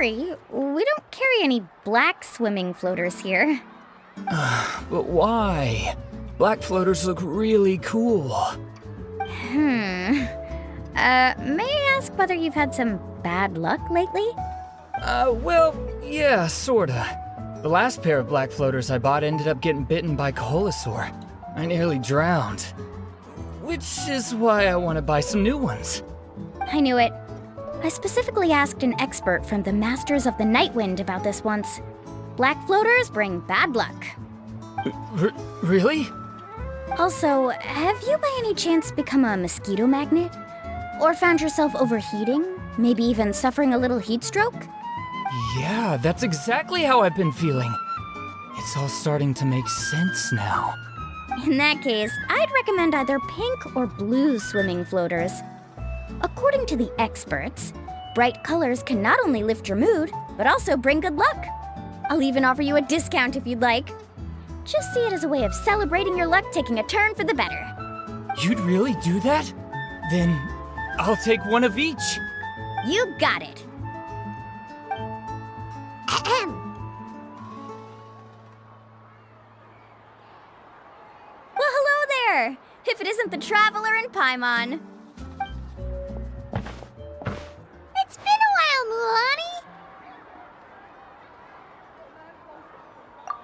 worry, we don't carry any black swimming floaters here. But why? Black floaters look really cool. May I ask whether you've had some bad luck lately? Well, yeah, sorta. The last pair of black floaters I bought ended up getting bitten by Koholosaur. I nearly drowned. Which is why I want to buy some new ones. I knew it. I specifically asked an expert from the Masters of the Nightwind about this once. Black floaters bring bad luck. Really? Also, have you by any chance become a mosquito magnet? Or found yourself overheating? Maybe even suffering a little heat stroke? Yeah, that's exactly how I've been feeling. It's all starting to make sense now. In that case, I'd recommend either pink or blue swimming floaters. According to the experts, bright colors can not only lift your mood, but also bring good luck. I'll even offer you a discount if you'd like. Just see it as a way of celebrating your luck taking a turn for the better. You'd really do that? Then I'll take one of each. You got it. Ahem. Well, hello there! If it isn't the Traveler in Paimon. It's been a while, Mulan.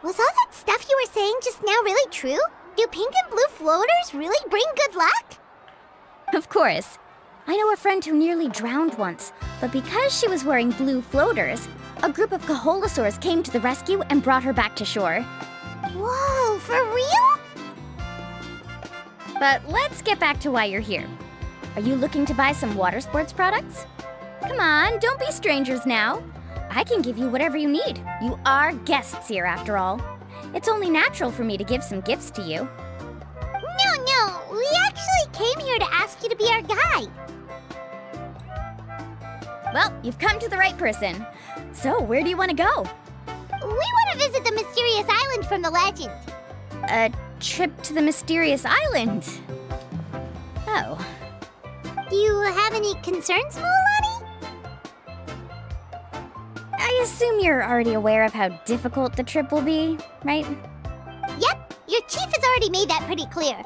Was all that stuff you were saying just now really true? Do pink and blue floaters really bring good luck? Of course. I know a friend who nearly drowned once, but because she was wearing blue floaters, a group of Koholosaurs came to the rescue and brought her back to shore. Whoa, for real? But let's get back to why you're here. Are you looking to buy some water sports products? Come on, don't be strangers now. I can give you whatever you need. You are guests here, after all. It's only natural for me to give some gifts to you. No, we actually came here to ask you to be our guide. Well, you've come to the right person. So, where do you want to go? We want to visit the mysterious island from the legend. A trip to the mysterious island? Oh. Do you have any concerns, Mulan? I assume you're already aware of how difficult the trip will be, right? Yep, your chief has already made that pretty clear.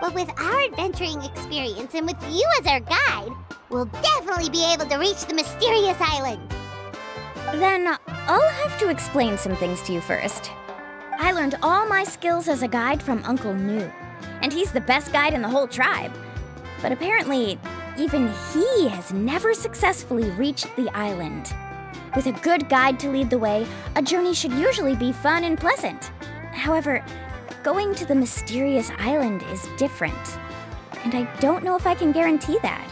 But with our adventuring experience and with you as our guide, we'll definitely be able to reach the mysterious island. Then I'll have to explain some things to you first. I learned all my skills as a guide from Uncle Nu, and he's the best guide in the whole tribe. But apparently, even he has never successfully reached the island. With a good guide to lead the way, a journey should usually be fun and pleasant. However, going to the mysterious island is different, and I don't know if I can guarantee that.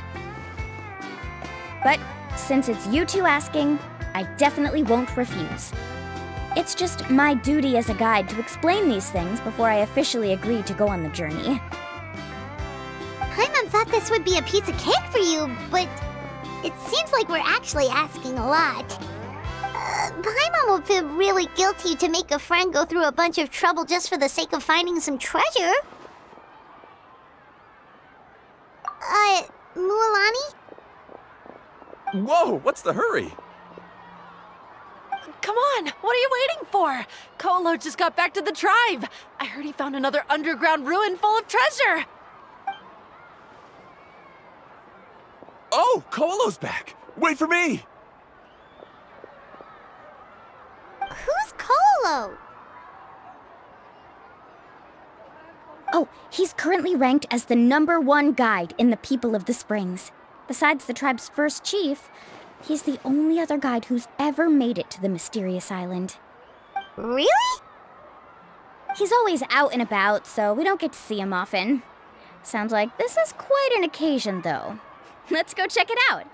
But since it's you two asking, I definitely won't refuse. It's just my duty as a guide to explain these things before I officially agree to go on the journey. Paimon thought this would be a piece of cake for you, but it seems like we're actually asking a lot. Paimon will feel really guilty to make a friend go through a bunch of trouble just for the sake of finding some treasure. Mualani? Whoa, what's the hurry? Come on, what are you waiting for? Kolo just got back to the tribe. I heard he found another underground ruin full of treasure. Oh, Kolo's back. Wait for me. Who's Kolo? Oh, he's currently ranked as the #1 guide in the People of the Springs. Besides the tribe's first chief, he's the only other guide who's ever made it to the mysterious island. Really? He's always out and about, so we don't get to see him often. Sounds like this is quite an occasion, though. Let's go check it out.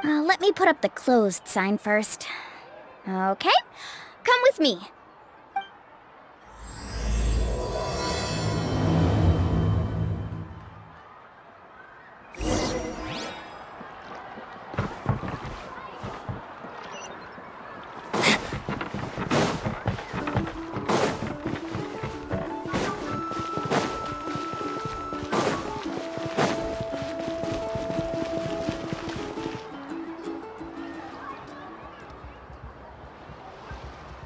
Let me put up the closed sign first. Okay, come with me.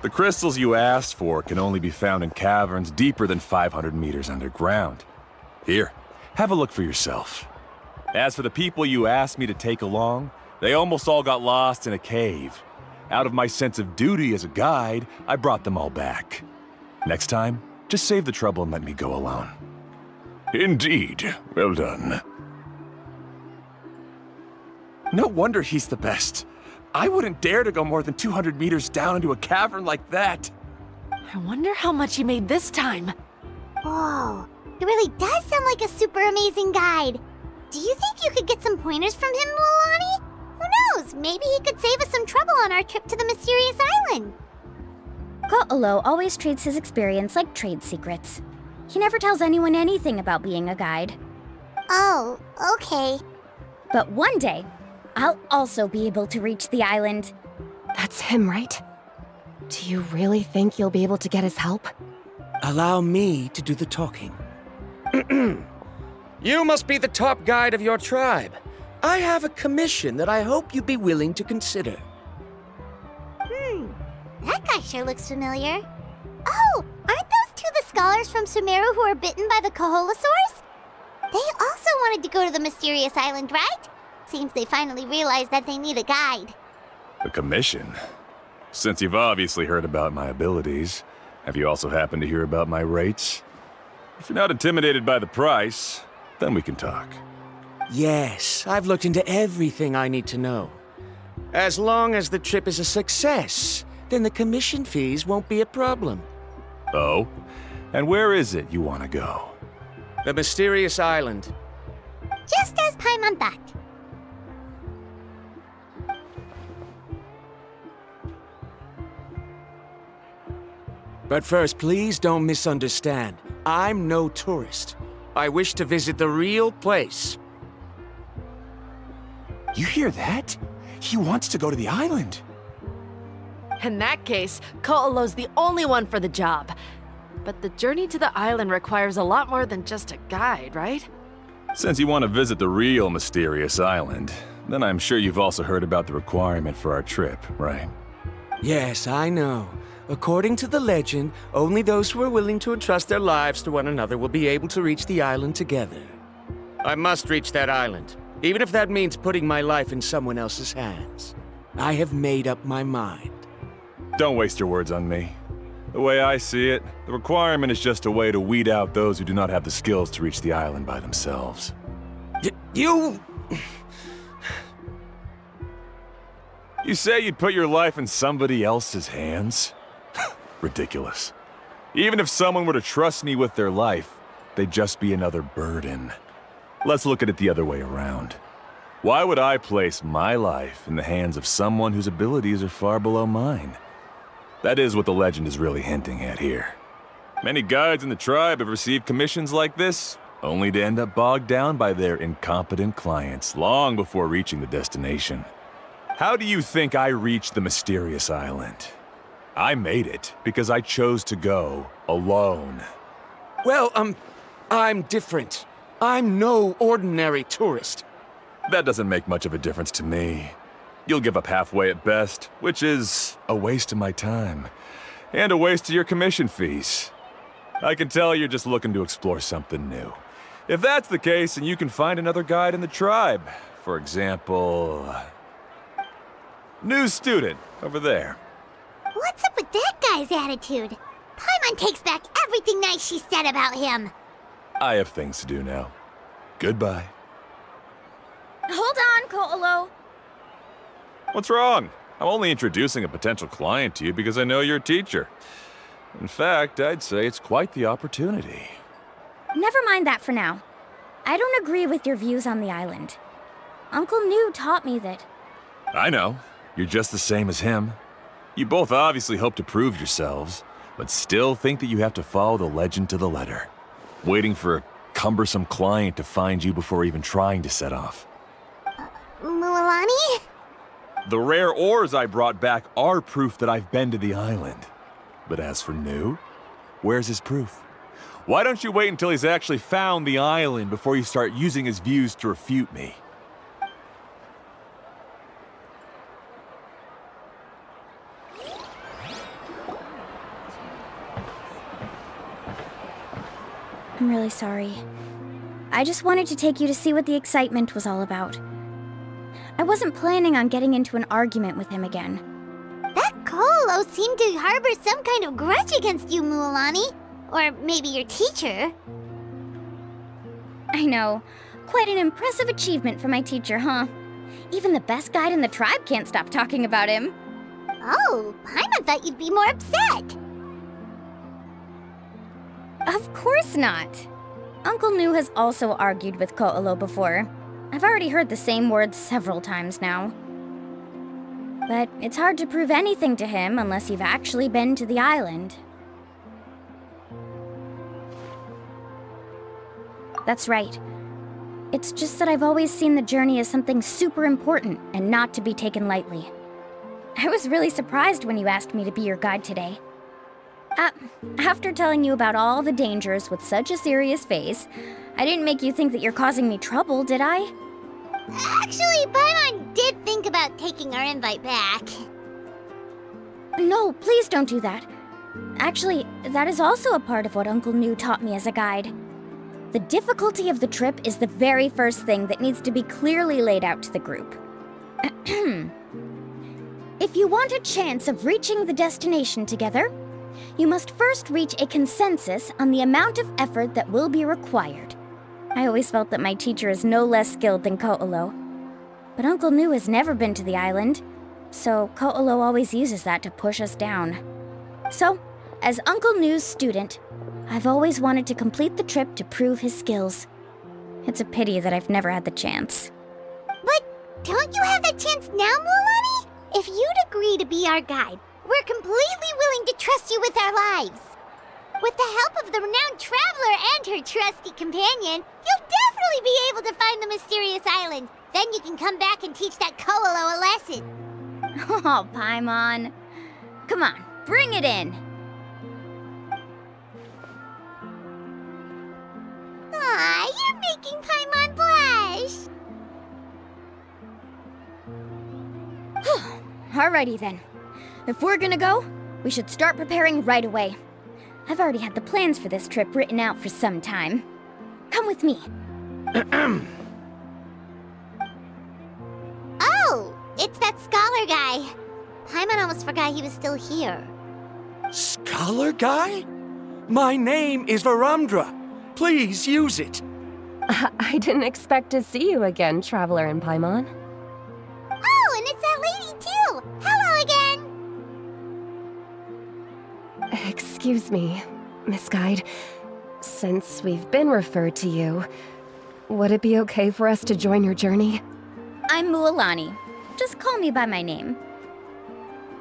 The crystals you asked for can only be found in caverns deeper than 500 meters underground. Here, have a look for yourself. As for the people you asked me to take along, they almost all got lost in a cave. Out of my sense of duty as a guide, I brought them all back. Next time, just save the trouble and let me go alone. Indeed. Well done. No wonder he's the best. I wouldn't dare to go more than 200 meters down into a cavern like that. I wonder how much he made this time. Whoa, it really does sound like a super amazing guide. Do you think you could get some pointers from him, Mulani? Who knows? Maybe he could save us some trouble on our trip to the mysterious island. Ko'olo always treats his experience like trade secrets. He never tells anyone anything about being a guide. Oh, okay. But one day, I'll also be able to reach the island. That's him, right? Do you really think you'll be able to get his help? Allow me to do the talking. You must be the top guide of your tribe. I have a commission that I hope you'd be willing to consider. That guy sure looks familiar. Oh, aren't those two the scholars from Sumeru who were bitten by the Koholosaurs? They also wanted to go to the mysterious island, right? Seems they finally realized that they need a guide. A commission? Since you've obviously heard about my abilities, have you also happened to hear about my rates? If you're not intimidated by the price, then we can talk. Yes, I've looked into everything I need to know. As long as the trip is a success, then the commission fees won't be a problem. Oh? And where is it you want to go? The mysterious island. Just as Paimon thought. But first, please don't misunderstand. I'm no tourist. I wish to visit the real place. You hear that? He wants to go to the island. In that case, Ko'olo's the only one for the job. But the journey to the island requires a lot more than just a guide, right? Since you want to visit the real mysterious island, then I'm sure you've also heard about the requirement for our trip, right? Yes, I know. According to the legend, only those who are willing to entrust their lives to one another will be able to reach the island together. I must reach that island, even if that means putting my life in someone else's hands. I have made up my mind. Don't waste your words on me. The way I see it, the requirement is just a way to weed out those who do not have the skills to reach the island by themselves. You... You say you'd put your life in somebody else's hands? Ridiculous. Even if someone were to trust me with their life, they'd just be another burden. Let's look at it the other way around. Why would I place my life in the hands of someone whose abilities are far below mine? That is what the legend is really hinting at here. Many guides in the tribe have received commissions like this, only to end up bogged down by their incompetent clients long before reaching the destination. How do you think I reached the mysterious island? I made it because I chose to go alone. Well, I'm different. I'm no ordinary tourist. That doesn't make much of a difference to me. You'll give up halfway at best, which is a waste of my time. And a waste of your commission fees. I can tell you're just looking to explore something new. If that's the case, then you can find another guide in the tribe. For example... new student, over there. What's up with that guy's attitude? Paimon takes back everything nice she said about him. I have things to do now. Goodbye. Hold on, Ko'olo. What's wrong? I'm only introducing a potential client to you because I know you're a teacher. In fact, I'd say it's quite the opportunity. Never mind that for now. I don't agree with your views on the island. Uncle New taught me that. I know. You're just the same as him. You both obviously hope to prove yourselves, but still think that you have to follow the legend to the letter, waiting for a cumbersome client to find you before even trying to set off. Mulani? The rare ores I brought back are proof that I've been to the island. But as for New, where's his proof? Why don't you wait until he's actually found the island before you start using his views to refute me? I'm really sorry. I just wanted to take you to see what the excitement was all about. I wasn't planning on getting into an argument with him again. That Colo seemed to harbor some kind of grudge against you, Mualani. Or maybe your teacher. I know. Quite an impressive achievement for my teacher, huh? Even the best guide in the tribe can't stop talking about him. Oh, Paimon thought you'd be more upset. Of course not. Uncle Nu has also argued with Ko'olo before. I've already heard the same words several times now. But it's hard to prove anything to him unless you've actually been to the island. That's right. It's just that I've always seen the journey as something super important and not to be taken lightly. I was really surprised when you asked me to be your guide today. After telling you about all the dangers with such a serious face, I didn't make you think that you're causing me trouble, did I? Actually, Paimon did think about taking our invite back. No, please don't do that. Actually, that is also a part of what Uncle Nu taught me as a guide. The difficulty of the trip is the very first thing that needs to be clearly laid out to the group. If you want a chance of reaching the destination together, you must first reach a consensus on the amount of effort that will be required. I always felt that my teacher is no less skilled than Ko'olo. But Uncle Nu has never been to the island, so Ko'olo always uses that to push us down. So, as Uncle Nu's student, I've always wanted to complete the trip to prove his skills. It's a pity that I've never had the chance. But don't you have that chance now, Mualani? If you'd agree to be our guide, we're completely willing to trust you with our lives. With the help of the renowned traveler and her trusty companion, you'll definitely be able to find the mysterious island. Then you can come back and teach that Ko'olo a lesson. Oh, Paimon. Come on, bring it in. Aw, you're making Paimon blush. Alrighty then. If we're gonna go, we should start preparing right away. I've already had the plans for this trip written out for some time. Come with me. Oh, it's that scholar guy. Paimon almost forgot he was still here. Scholar guy? My name is Varamdra. Please use it. I didn't expect to see you again, Traveler and Paimon. Oh, and it's that lady too. Hello again. Excuse me, Miss Guide. Since we've been referred to you, would it be okay for us to join your journey? I'm Mualani. Just call me by my name.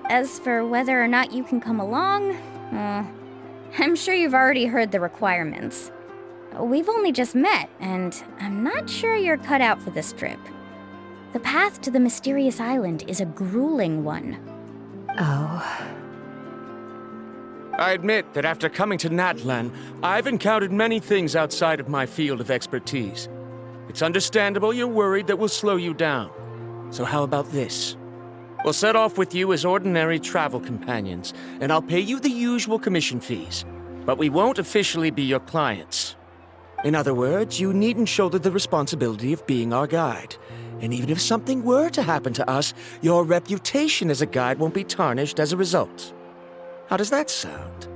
As for whether or not you can come along, I'm sure you've already heard the requirements. We've only just met, and I'm not sure you're cut out for this trip. The path to the mysterious island is a grueling one. Oh. I admit that after coming to Natlan, I've encountered many things outside of my field of expertise. It's understandable you're worried that we'll slow you down. So how about this? We'll set off with you as ordinary travel companions, and I'll pay you the usual commission fees. But we won't officially be your clients. In other words, you needn't shoulder the responsibility of being our guide. And even if something were to happen to us, your reputation as a guide won't be tarnished as a result. How does that sound?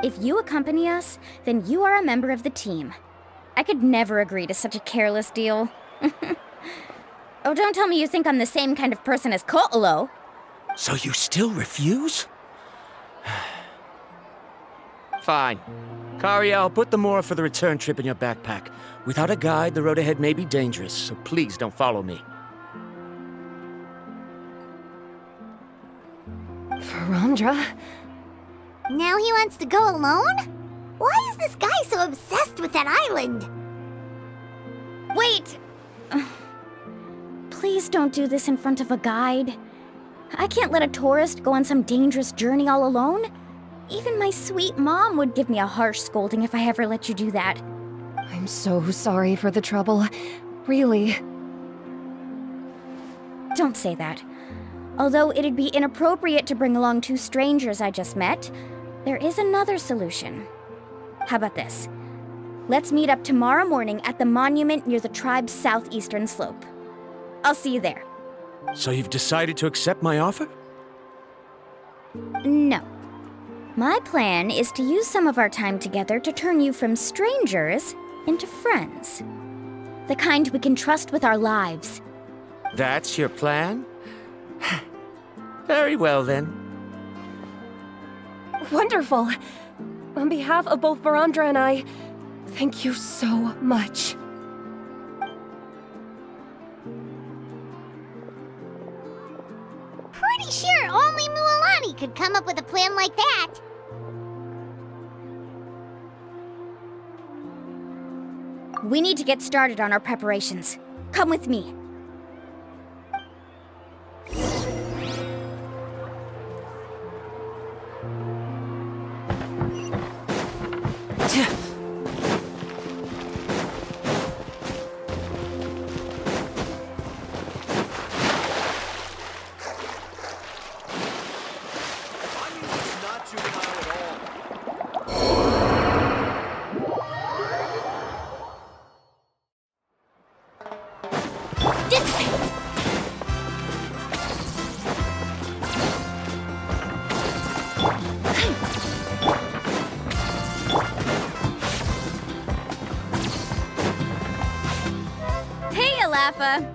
If you accompany us, then you are a member of the team. I could never agree to such a careless deal. Oh, don't tell me you think I'm the same kind of person as Ko'olo. So you still refuse? Fine. Kariel, put the Mora for the return trip in your backpack. Without a guide, the road ahead may be dangerous, so please don't follow me. Varamdra? Now he wants to go alone? Why is this guy so obsessed with that island? Wait! Please don't do this in front of a guide. I can't let a tourist go on some dangerous journey all alone. Even my sweet mom would give me a harsh scolding if I ever let you do that. I'm so sorry for the trouble. Really. Don't say that. Although it'd be inappropriate to bring along two strangers I just met, there is another solution. How about this? Let's meet up tomorrow morning at the monument near the tribe's southeastern slope. I'll see you there. So you've decided to accept my offer? No. My plan is to use some of our time together to turn you from strangers into friends. The kind we can trust with our lives. That's your plan? Very well, then. Wonderful. On behalf of both Barandra and I, thank you so much. Pretty sure only Mualani could come up with a plan like that. We need to get started on our preparations. Come with me.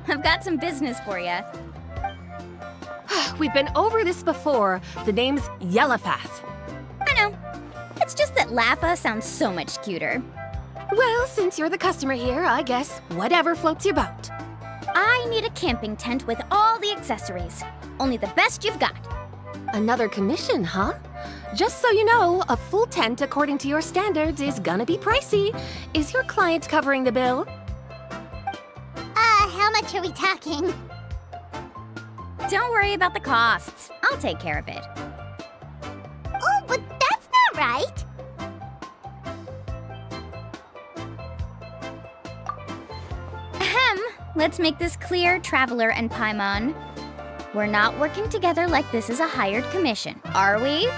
I've got some business for you. We've been over this before. The name's Yellowfath. I know. It's just that Laffa sounds so much cuter. Well, since you're the customer here, I guess whatever floats your boat. I need a camping tent with all the accessories. Only the best you've got. Another commission, huh? Just so you know, a full tent according to your standards is gonna be pricey. Is your client covering the bill? How much are we talking? Don't worry about the costs. I'll take care of it. Oh, but that's not right. Ahem. Let's make this clear, Traveler and Paimon. We're not working together like this is a hired commission, are we?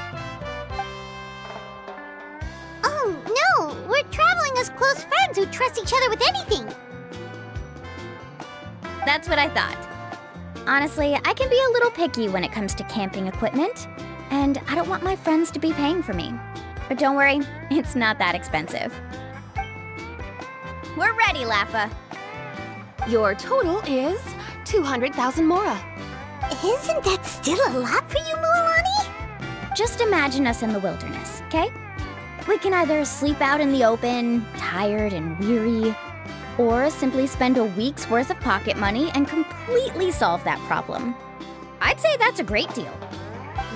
Oh, no! We're traveling as close friends who trust each other with anything. That's what I thought. Honestly, I can be a little picky when it comes to camping equipment, and I don't want my friends to be paying for me. But don't worry, it's not that expensive. We're ready, Laffa. Your total is 200,000 mora. Isn't that still a lot for you, Mualani? Just imagine us in the wilderness, okay? We can either sleep out in the open, tired and weary, or simply spend a week's worth of pocket money and completely solve that problem. I'd say that's a great deal.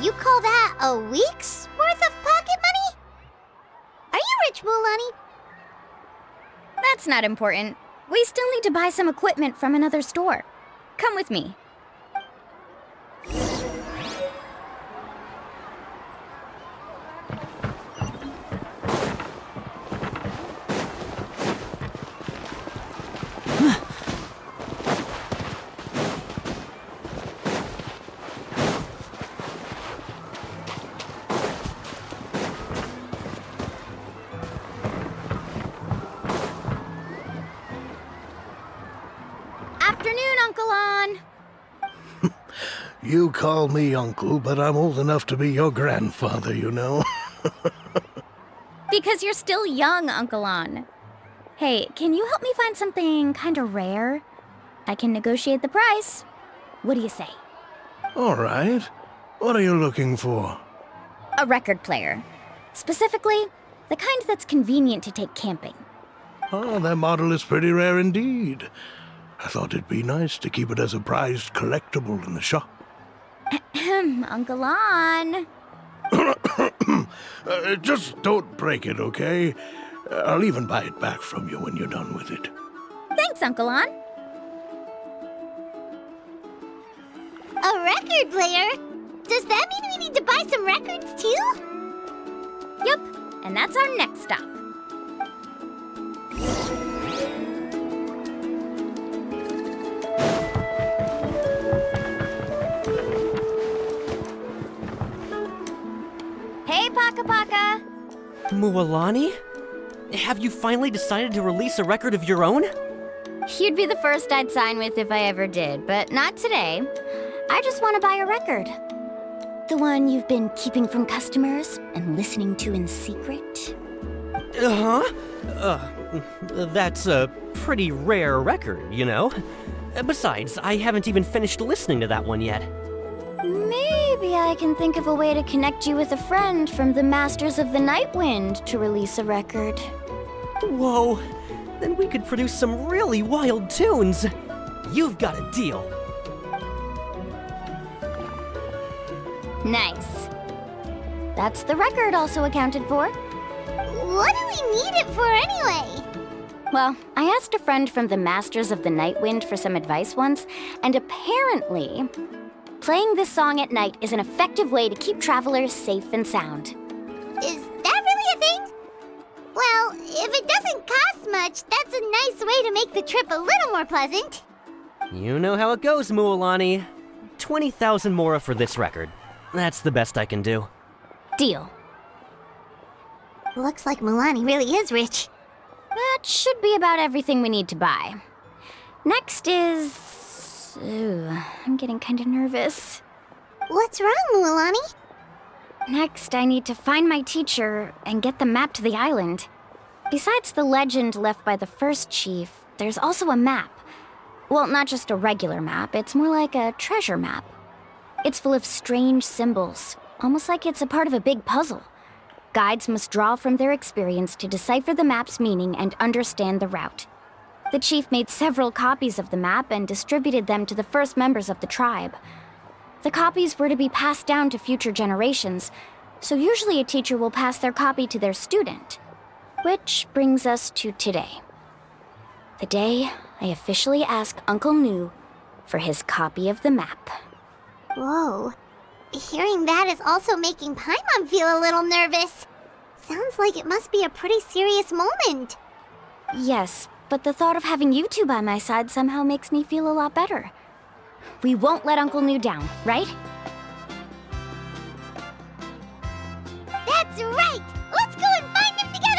You call that a week's worth of pocket money? Are you rich, Mualani? That's not important. We still need to buy some equipment from another store. Come with me. Afternoon, Uncle On. You call me uncle, but I'm old enough to be your grandfather, you know. Because you're still young, Uncle On. Hey, can you help me find something kind of rare? I can negotiate the price. What do you say? All right. What are you looking for? A record player. Specifically, the kind that's convenient to take camping. Oh, that model is pretty rare indeed. I thought it'd be nice to keep it as a prized collectible in the shop. Uncle On. Just don't break it, okay? I'll even buy it back from you when you're done with it. Thanks, Uncle On. A record player? Does that mean we need to buy some records too? Yup, and that's our next stop. Hey, Paka Paka. Mualani? have you finally decided to release a record of your own? You'd be the first I'd sign with if I ever did, but not today. I just want to buy a record. The one you've been keeping from customers and listening to in secret? That's a pretty rare record, you know? Besides, I haven't even finished listening to that one yet. Maybe I can think of a way to connect you with a friend from the Masters of the Night Wind to release a record. Whoa, then we could produce some really wild tunes. You've got a deal. Nice. That's the record also accounted for. What do we need it for anyway? Well, I asked a friend from the Masters of the Night Wind for some advice once, and apparently, playing this song at night is an effective way to keep travelers safe and sound. Is that really a thing? Well, if it doesn't cost much, that's a nice way to make the trip a little more pleasant. You know how it goes, Mualani. 20,000 mora for this record. That's the best I can do. Deal. Looks like Milani really is rich. That should be about everything we need to buy. Next is... Ooh, I'm getting kind of nervous. What's wrong, Mualani? Next, I need to find my teacher and get the map to the island. Besides the legend left by the first chief, there's also a map. Well, not just a regular map, it's more like a treasure map. It's full of strange symbols, almost like it's a part of a big puzzle. Guides must draw from their experience to decipher the map's meaning and understand the route. The chief made several copies of the map and distributed them to the first members of the tribe. The copies were to be passed down to future generations, so usually a teacher will pass their copy to their student. Which brings us to today. The day I officially ask Uncle Nu for his copy of the map. Whoa. Hearing that is also making Paimon feel a little nervous. Sounds like it must be a pretty serious moment. Yes, but the thought of having you two by my side somehow makes me feel a lot better. We won't let Uncle Nu down, right? That's right! Let's go and find him together!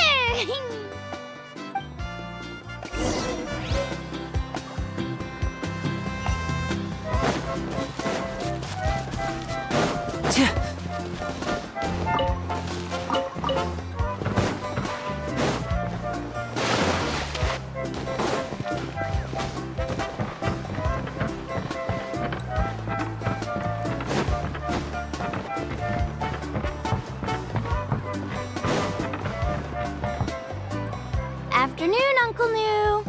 Afternoon, Uncle Nu.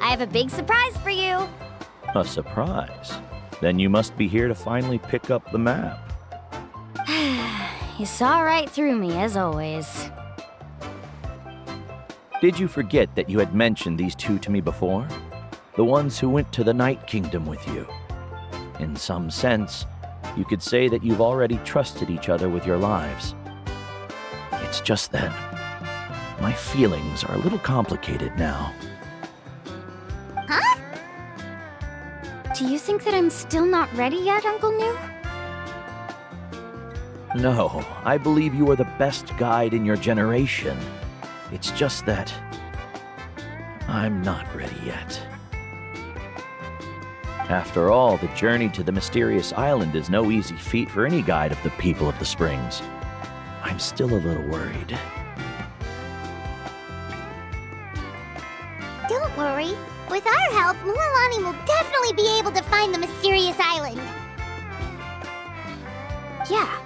I have a big surprise for you. A surprise? Then you must be here to finally pick up the map. You saw right through me, as always. Did you forget that you had mentioned these two to me before? The ones who went to the Night Kingdom with you. In some sense, you could say that you've already trusted each other with your lives. It's just that my feelings are a little complicated now. Huh? Do you think that I'm still not ready yet, Uncle Nu? No, I believe you are the best guide in your generation. It's just that I'm not ready yet. After all, the journey to the mysterious island is no easy feat for any guide of the people of the Springs. I'm still a little worried. Don't worry. With our help, Mualani will definitely be able to find the mysterious island. Yeah.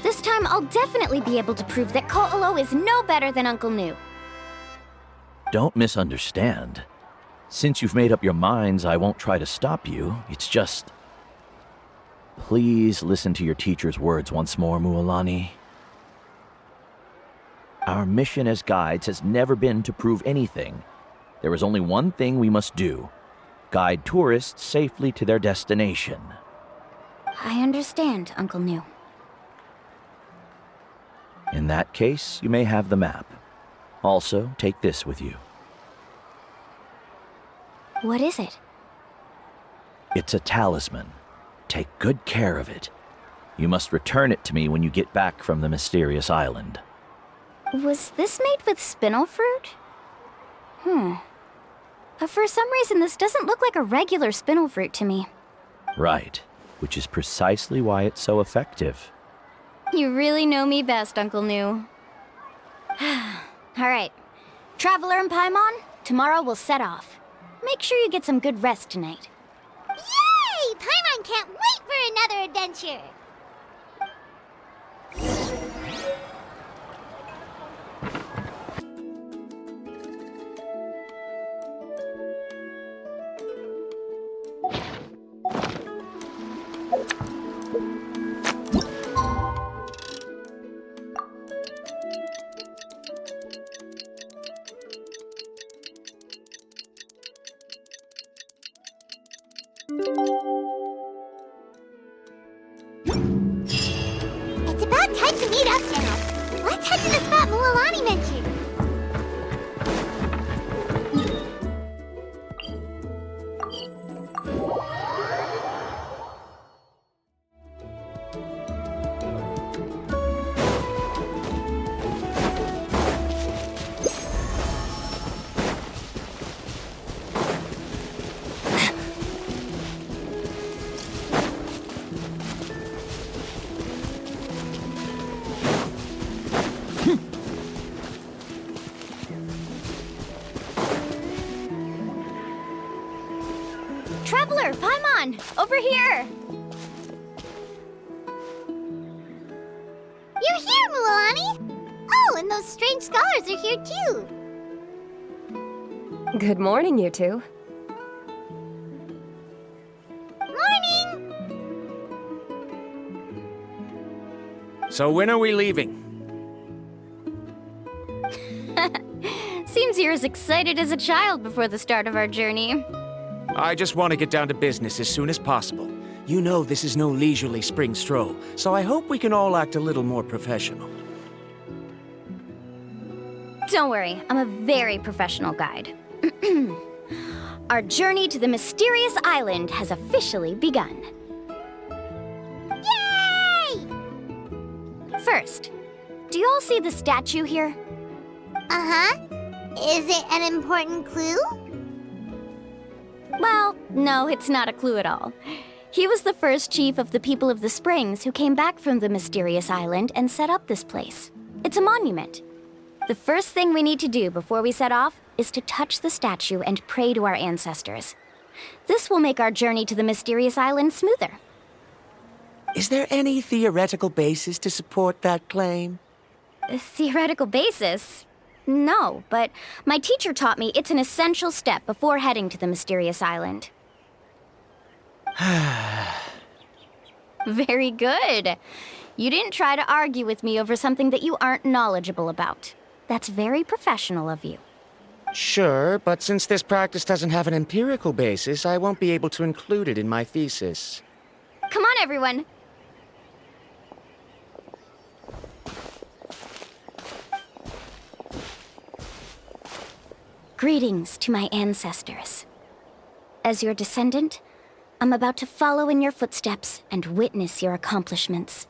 This time I'll definitely be able to prove that Ko'olo is no better than Uncle Nu. Don't misunderstand. Since you've made up your minds, I won't try to stop you. It's just... Please listen to your teacher's words once more, Mualani. Our mission as guides has never been to prove anything. There is only one thing we must do. Guide tourists safely to their destination. I understand, Uncle Nu. In that case, you may have the map. Also, take this with you. What is it? It's a talisman. Take good care of it. You must return it to me when you get back from the mysterious island. Was this made with spinel fruit? For some reason, this doesn't look like a regular spinel fruit to me. Right, which is precisely why it's so effective. You really know me best, Uncle New. All right. Traveler and Paimon, tomorrow we'll set off. Make sure you get some good rest tonight. Yay! Paimon can't wait for another adventure! It's about time to meet up now. Let's head to the spot Mualani mentioned. Traveler, Paimon, over here! You're here, Mualani! Oh, and those strange scholars are here too. Good morning, you two. Morning! So when are we leaving? Seems you're as excited as a child before the start of our journey. I just want to get down to business as soon as possible. You know this is no leisurely spring stroll, so I hope we can all act a little more professional. Don't worry, I'm a very professional guide. Our journey to the mysterious island has officially begun. Yay! First, do you all see the statue here? Uh-huh. Is it an important clue? Well, no, it's not a clue at all. He was the first chief of the people of the Springs who came back from the mysterious island and set up this place. It's a monument. The first thing we need to do before we set off is to touch the statue and pray to our ancestors. This will make our journey to the mysterious island smoother. Is there any theoretical basis to support that claim? A theoretical basis? No, but my teacher taught me it's an essential step before heading to the mysterious island. Very good. You didn't try to argue with me over something that you aren't knowledgeable about. That's very professional of you. Sure, but since this practice doesn't have an empirical basis, I won't be able to include it in my thesis. Come on, everyone. Greetings to my ancestors. As your descendant, I'm about to follow in your footsteps and witness your accomplishments.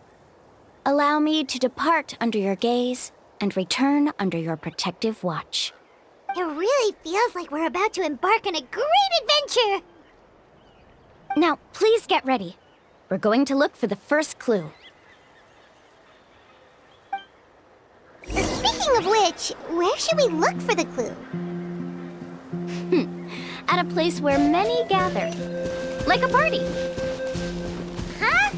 Allow me to depart under your gaze and return under your protective watch. It really feels like we're about to embark on a great adventure! Now, please get ready. We're going to look for the first clue. Speaking of which, where should we look for the clue? At a place where many gather. Like a party. Huh?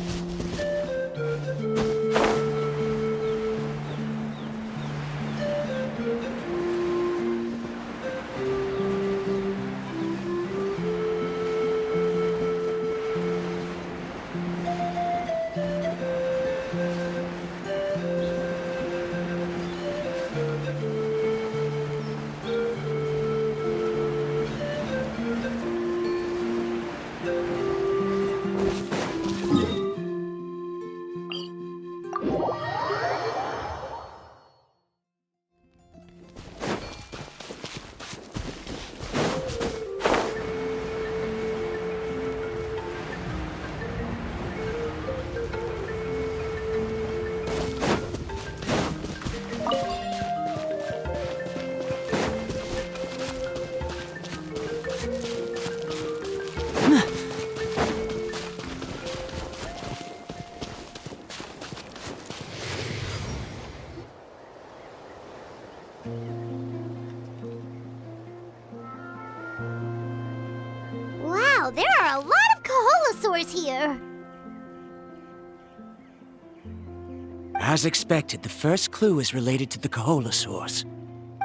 As expected, the first clue is related to the Kaholosaurs.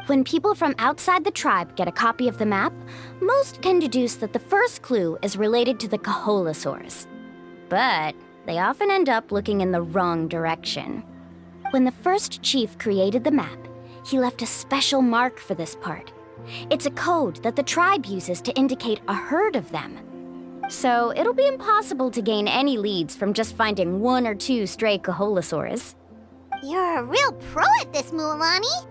When people from outside the tribe get a copy of the map, most can deduce that the first clue is related to the Kaholosaurs. But they often end up looking in the wrong direction. When the first chief created the map, he left a special mark for this part. It's a code that the tribe uses to indicate a herd of them. So it'll be impossible to gain any leads from just finding 1 or 2 stray Kaholosaurs. You're a real pro at this, Mualani.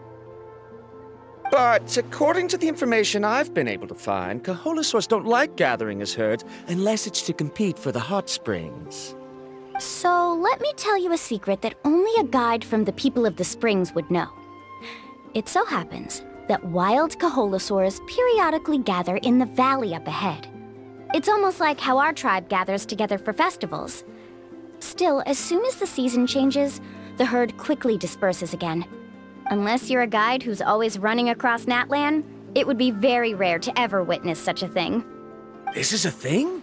But according to the information I've been able to find, Kaholosaurs don't like gathering as herds unless it's to compete for the hot springs. So let me tell you a secret that only a guide from the people of the springs would know. It so happens that wild Kaholosaurs periodically gather in the valley up ahead. It's almost like how our tribe gathers together for festivals. Still, as soon as the season changes, the herd quickly disperses again. Unless you're a guide who's always running across Natlan, it would be very rare to ever witness such a thing. This is a thing?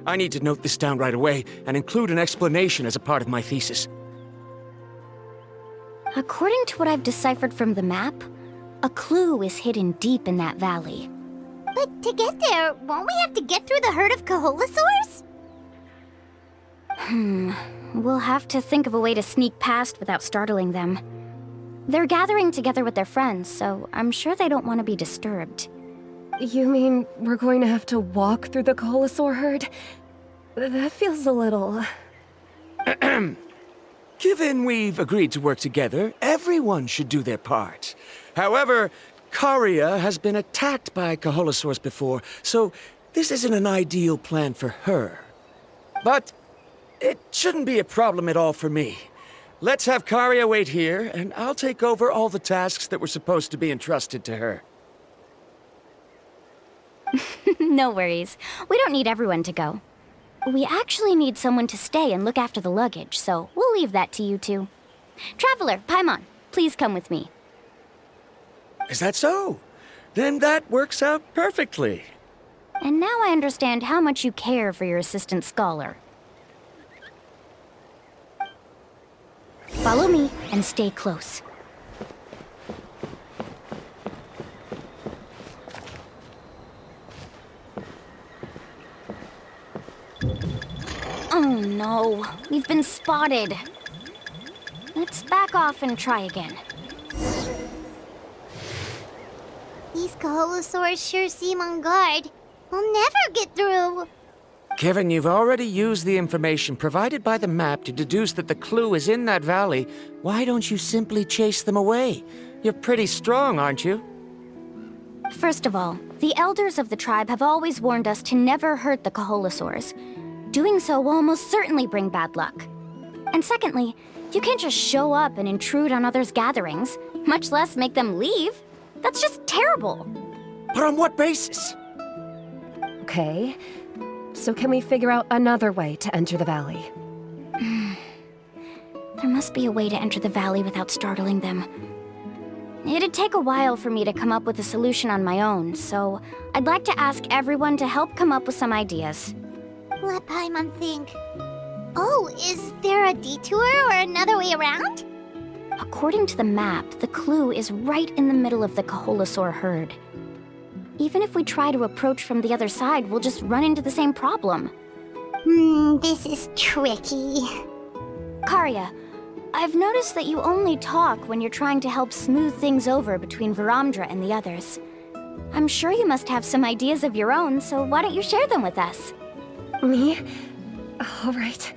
I need to note this down right away and include an explanation as a part of my thesis. According to what I've deciphered from the map, a clue is hidden deep in that valley. But to get there, won't we have to get through the herd of Kaholosaurs? We'll have to think of a way to sneak past without startling them. They're gathering together with their friends, so I'm sure they don't want to be disturbed. You mean we're going to have to walk through the Kaholosaur herd? That feels a little... Given we've agreed to work together, everyone should do their part. However, Karia has been attacked by Kaholosaurs before, so this isn't an ideal plan for her. But it shouldn't be a problem at all for me. Let's have Karia wait here, and I'll take over all the tasks that were supposed to be entrusted to her. No worries. We don't need everyone to go. We actually need someone to stay and look after the luggage, so we'll leave that to you two. Traveler, Paimon, please come with me. Is that so? Then that works out perfectly. And now I understand how much you care for your assistant scholar. Follow me and stay close. Oh no, we've been spotted. Let's back off and try again. These Kaholosaurs sure seem on guard. We'll never get through. Kevin, you've already used the information provided by the map to deduce that the clue is in that valley. Why don't you simply chase them away? You're pretty strong, aren't you? First of all, the elders of the tribe have always warned us to never hurt the Kaholosaurs. Doing so will almost certainly bring bad luck. And secondly, you can't just show up and intrude on others' gatherings, much less make them leave. That's just terrible. But on what basis? Okay, so can we figure out another way to enter the valley? There must be a way to enter the valley without startling them. It'd take a while for me to come up with a solution on my own, so I'd like to ask everyone to help come up with some ideas. Let Paimon think. Oh, is there a detour or another way around? According to the map, the clue is right in the middle of the Kaholosaur herd. Even if we try to approach from the other side, we'll just run into the same problem. This is tricky. Karia, I've noticed that you only talk when you're trying to help smooth things over between Varamdra and the others. I'm sure you must have some ideas of your own, so why don't you share them with us? Me? All right.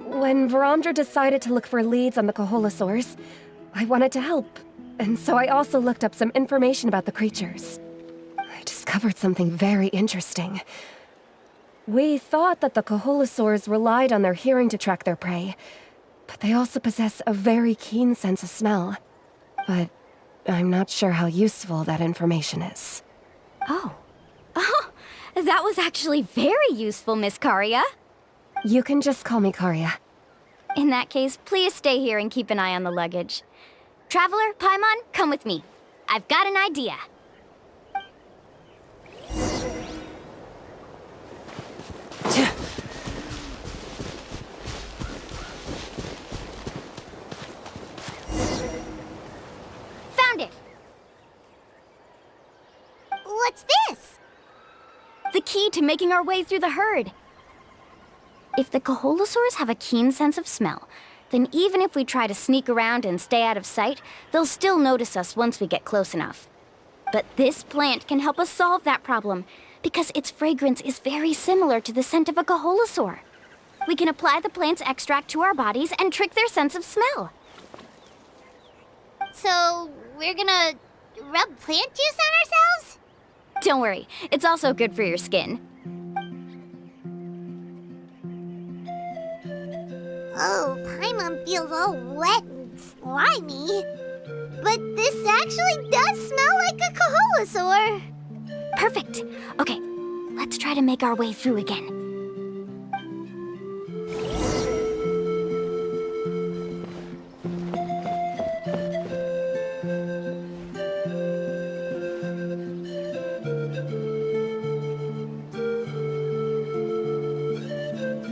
When Varamdra decided to look for leads on the Kaholosaurs, I wanted to help, and so I also looked up some information about the creatures. I discovered something very interesting. We thought that the Kaholosaurs relied on their hearing to track their prey, but they also possess a very keen sense of smell. But I'm not sure how useful that information is. Oh, that was actually very useful, Miss Karia. You can just call me Karia. In that case, please stay here and keep an eye on the luggage. Traveler, Paimon, come with me. I've got an idea. key to making our way through the herd. If the Coholosaurs have a keen sense of smell, then even if we try to sneak around and stay out of sight, they'll still notice us once we get close enough. But this plant can help us solve that problem, because its fragrance is very similar to the scent of a Coholosaur. We can apply the plant's extract to our bodies and trick their sense of smell. So, we're gonna rub plant juice on ourselves? Don't worry, it's also good for your skin. Oh, Paimon feels all wet and slimy. But this actually does smell like a Coholosaur. Perfect. Okay, let's try to make our way through again.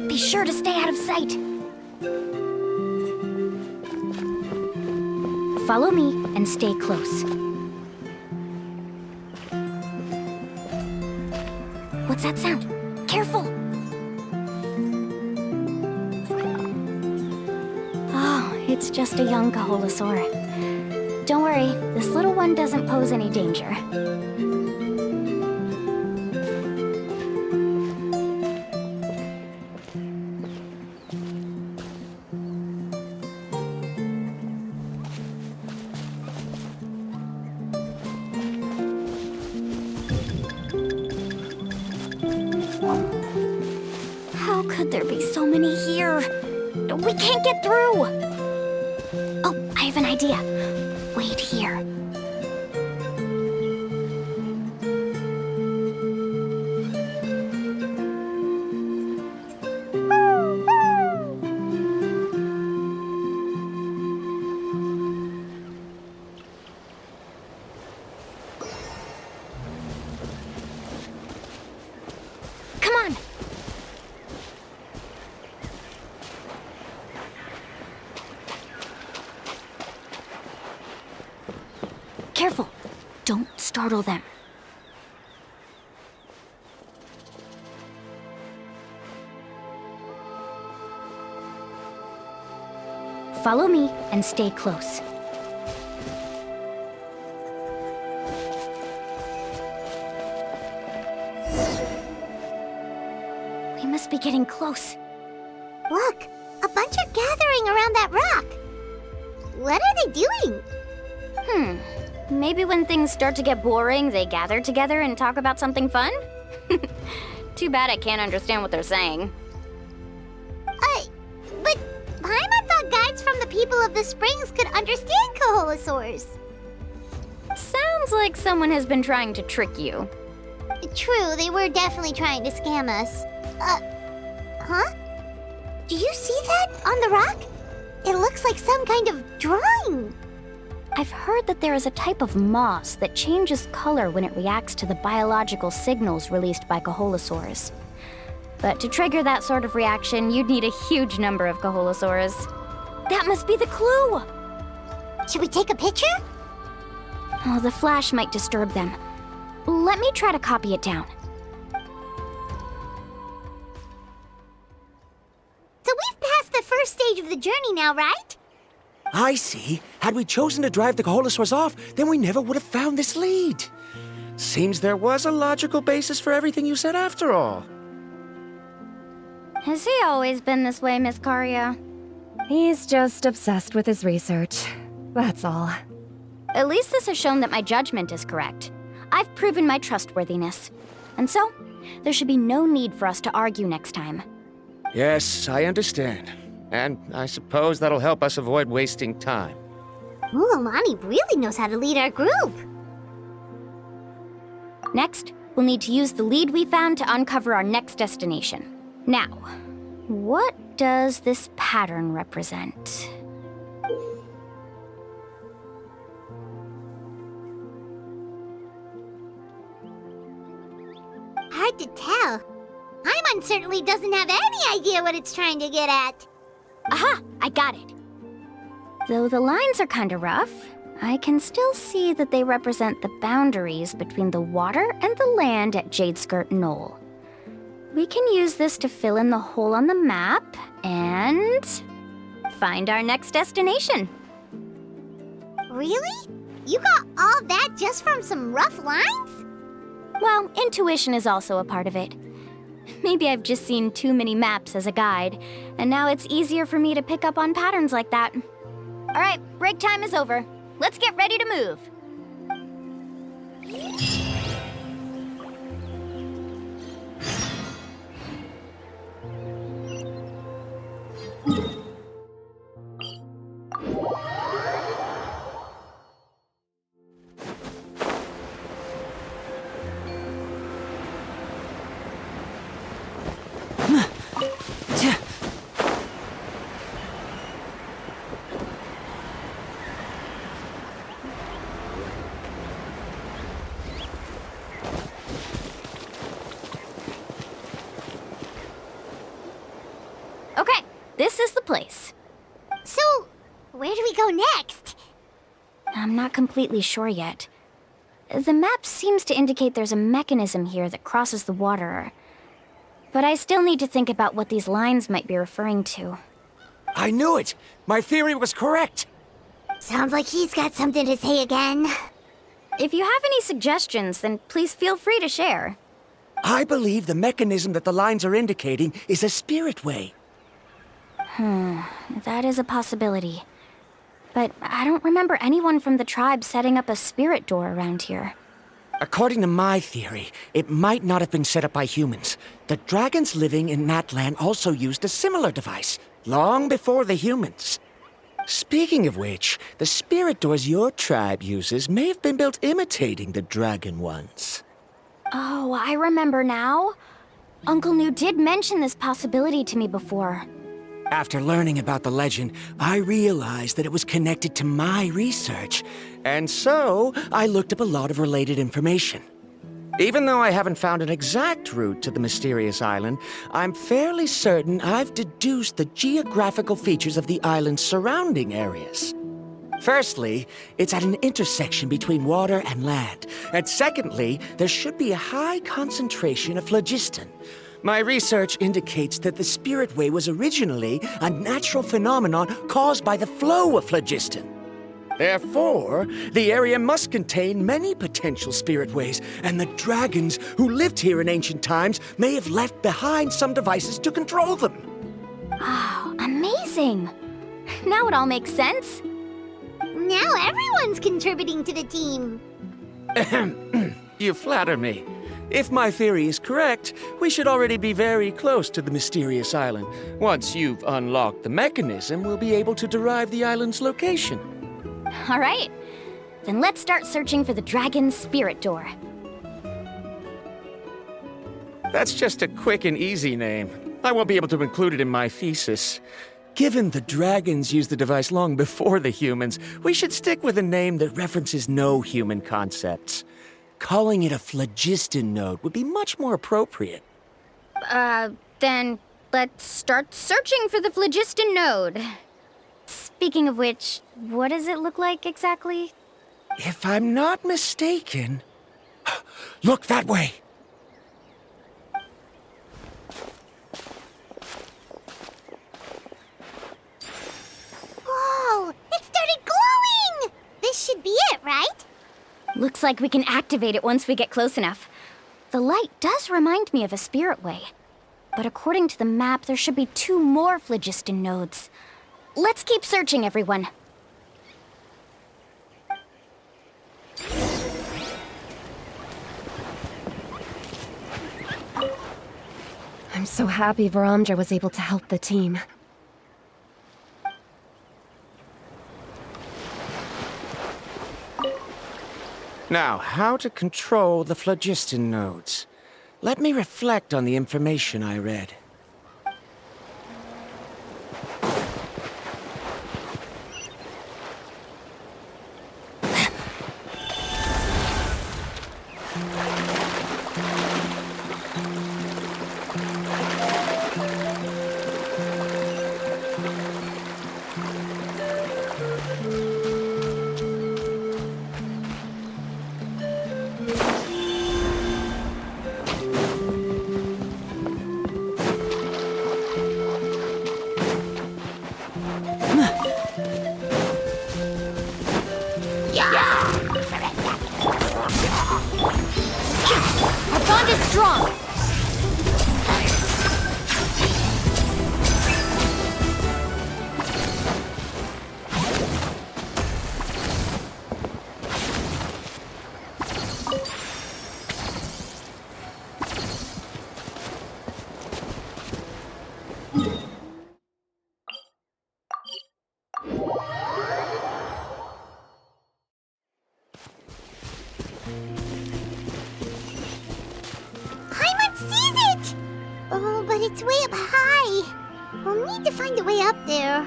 Be sure to stay out of sight. Follow me and stay close. What's that sound? Careful! Oh, it's just a young Coholosaur. Don't worry, this little one doesn't pose any danger. How could there be so many here? We can't get through! Oh, I have an idea. Wait here. Come on! Careful! Don't startle them. Follow me and stay close. We must be getting close. Look, a bunch are gathering around that rock. What are they doing? Maybe when things start to get boring, they gather together and talk about something fun? Too bad I can't understand what they're saying. But Paimon thought guides from the people of the springs could understand Coholosaurs. Sounds like someone has been trying to trick you. True, they were definitely trying to scam us. Huh? Do you see that on the rock? It looks like some kind of drawing. I've heard that there is a type of moss that changes color when it reacts to the biological signals released by Coholosaurs. But to trigger that sort of reaction, you'd need a huge number of Coholosaurs. That must be the clue! Should we take a picture? Oh, the flash might disturb them. Let me try to copy it down. So we've passed the first stage of the journey now, right? I see. Had we chosen to drive the Coholosaurs off, then we never would have found this lead. Seems there was a logical basis for everything you said after all. Has he always been this way, Miss Karia? He's just obsessed with his research. That's all. At least this has shown that my judgment is correct. I've proven my trustworthiness. And so, there should be no need for us to argue next time. Yes, I understand. And I suppose that'll help us avoid wasting time. Ulamani really knows how to lead our group. Next, we'll need to use the lead we found to uncover our next destination. Now, what does this pattern represent? Hard to tell. Paimon certainly doesn't have any idea what it's trying to get at. Aha! I got it! Though the lines are kinda rough, I can still see that they represent the boundaries between the water and the land at Jadeskirt Knoll. we can use this to fill in the hole on the map and find our next destination. Really? You got all that just from some rough lines? Well, intuition is also a part of it. Maybe I've just seen too many maps as a guide, and now it's easier for me to pick up on patterns like that. All right, break time is over. Let's get ready to move. Okay, this is the place. So, where do we go next? I'm not completely sure yet. The map seems to indicate there's a mechanism here that crosses the water. But I still need to think about what these lines might be referring to. I knew it! My theory was correct! Sounds like he's got something to say again. If you have any suggestions, then please feel free to share. I believe the mechanism that the lines are indicating is a spirit way. That is a possibility. But I don't remember anyone from the tribe setting up a spirit door around here. According to my theory, it might not have been set up by humans. The dragons living in that land also used a similar device, long before the humans. Speaking of which, the spirit doors your tribe uses may have been built imitating the dragon ones. Oh, I remember now. Uncle New did mention this possibility to me before. After learning about the legend, I realized that it was connected to my research, and so I looked up a lot of related information. Even though I haven't found an exact route to the mysterious island, I'm fairly certain I've deduced the geographical features of the island's surrounding areas. Firstly, it's at an intersection between water and land, and secondly, there should be a high concentration of phlogiston. My research indicates that the Spirit Way was originally a natural phenomenon caused by the flow of phlogiston. Therefore, the area must contain many potential Spirit Ways, and the dragons who lived here in ancient times may have left behind some devices to control them. Oh, amazing! Now it all makes sense. Now everyone's contributing to the team. You flatter me. If my theory is correct, we should already be very close to the mysterious island. Once you've unlocked the mechanism, we'll be able to derive the island's location. All right. Then let's start searching for the dragon's spirit door. That's just a quick and easy name. I won't be able to include it in my thesis. Given the dragons used the device long before the humans, we should stick with a name that references no human concepts. Calling it a phlogiston node would be much more appropriate. Then let's start searching for the phlogiston node. Speaking of which, what does it look like exactly? If I'm not mistaken... Look that way! Whoa! It started glowing! This should be it, right? Looks like we can activate it once we get close enough. The light does remind me of a spirit way. But according to the map, there should be 2 more phlogiston nodes. Let's keep searching, everyone. I'm so happy Varamdra was able to help the team. Now, how to control the phlogiston nodes. Let me reflect on the information I read. It's way up high. We'll need to find a way up there.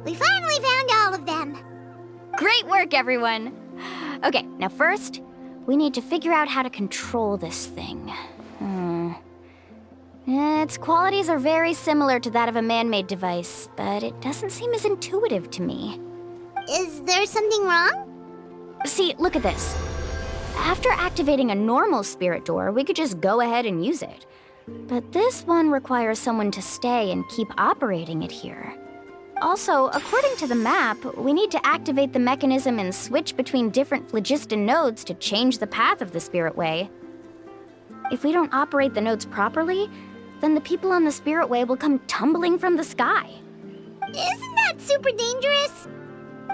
We finally found all of them. Great work, everyone! Okay, now first, we need to figure out how to control this thing. Its qualities are very similar to that of a man-made device, but it doesn't seem as intuitive to me. Is there something wrong? See, look at this. After activating a normal spirit door, we could just go ahead and use it. But this one requires someone to stay and keep operating it here. Also, according to the map, we need to activate the mechanism and switch between different phlogiston nodes to change the path of the Spirit Way. If we don't operate the nodes properly, then the people on the Spirit Way will come tumbling from the sky. Isn't that super dangerous?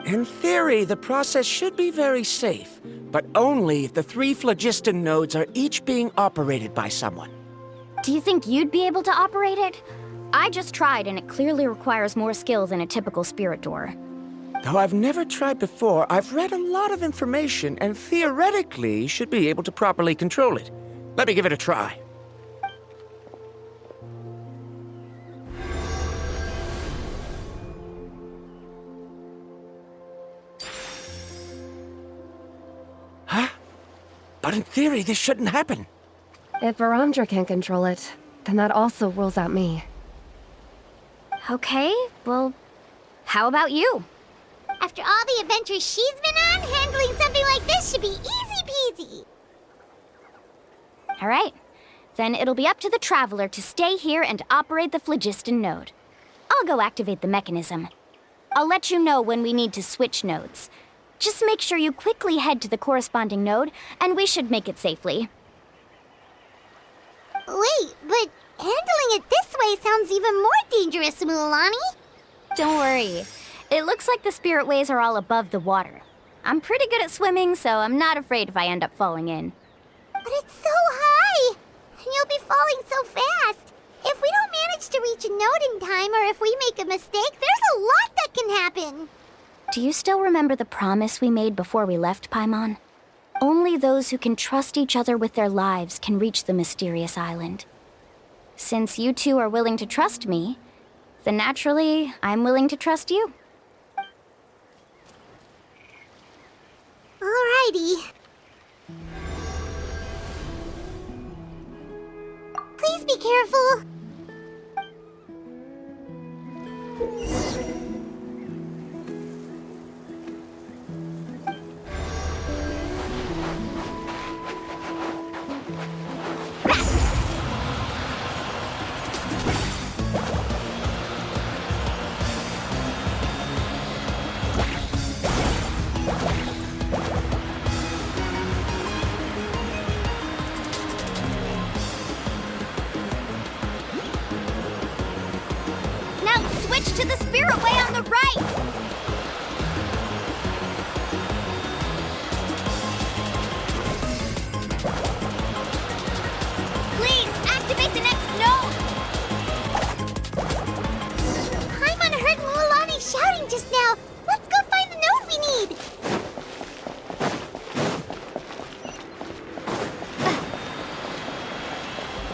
In theory, the process should be very safe, but only if the 3 phlogiston nodes are each being operated by someone. Do you think you'd be able to operate it? I just tried, and it clearly requires more skill than a typical spirit door. Though I've never tried before, I've read a lot of information and theoretically should be able to properly control it. Let me give it a try. Huh? But in theory, this shouldn't happen. If Varamdra can't control it, then that also rules out me. Okay, well, how about you? After all the adventures she's been on, handling something like this should be easy peasy. All right, then it'll be up to the Traveler to stay here and operate the phlogiston node. I'll go activate the mechanism. I'll let you know when we need to switch nodes. Just make sure you quickly head to the corresponding node, and we should make it safely. Wait, but handling it this way sounds even more dangerous, Mualani. Don't worry. It looks like the spirit ways are all above the water. I'm pretty good at swimming, so I'm not afraid if I end up falling in. But it's so high, and you'll be falling so fast. If we don't manage to reach a node in time, or if we make a mistake, there's a lot that can happen. Do you still remember the promise we made before we left Paimon? Only those who can trust each other with their lives can reach the mysterious island. Since you two are willing to trust me, then naturally, I'm willing to trust you. Alrighty. Please be careful. Switch to the spirit way on the right! Please, activate the next node! Paimon heard Mualani shouting just now. Let's go find the node we need.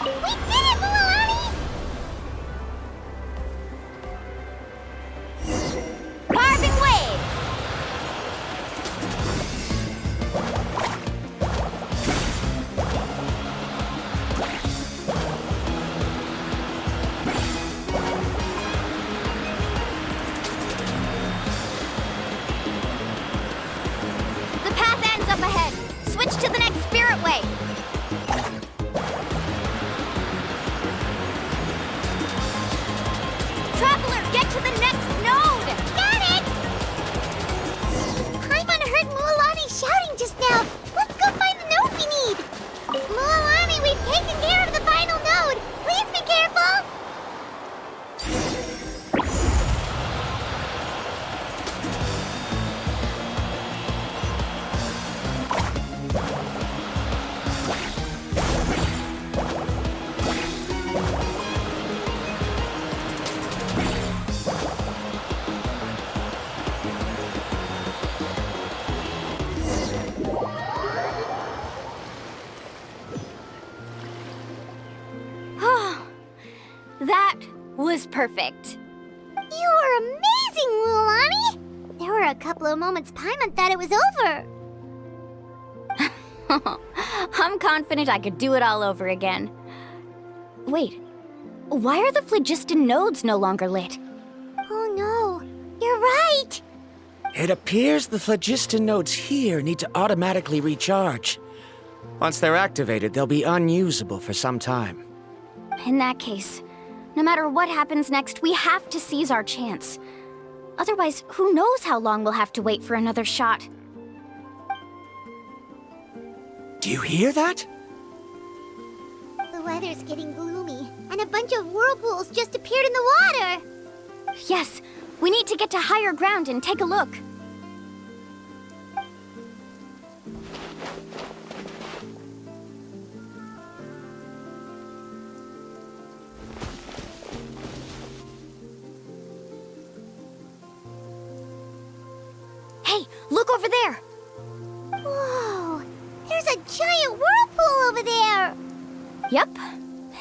We did it, Mualani! was perfect. You were amazing, Lulani! There were a couple of moments Paimon thought it was over. I'm confident I could do it all over again. Wait, why are the phlogiston nodes no longer lit? Oh no, you're right! It appears the phlogiston nodes here need to automatically recharge. Once they're activated, they'll be unusable for some time. In that case, no matter what happens next, we have to seize our chance. Otherwise, who knows how long we'll have to wait for another shot. Do you hear that? The weather's getting gloomy, and a bunch of whirlpools just appeared in the water! Yes, we need to get to higher ground and take a look. Hey, look over there! Whoa! There's a giant whirlpool over there! Yep,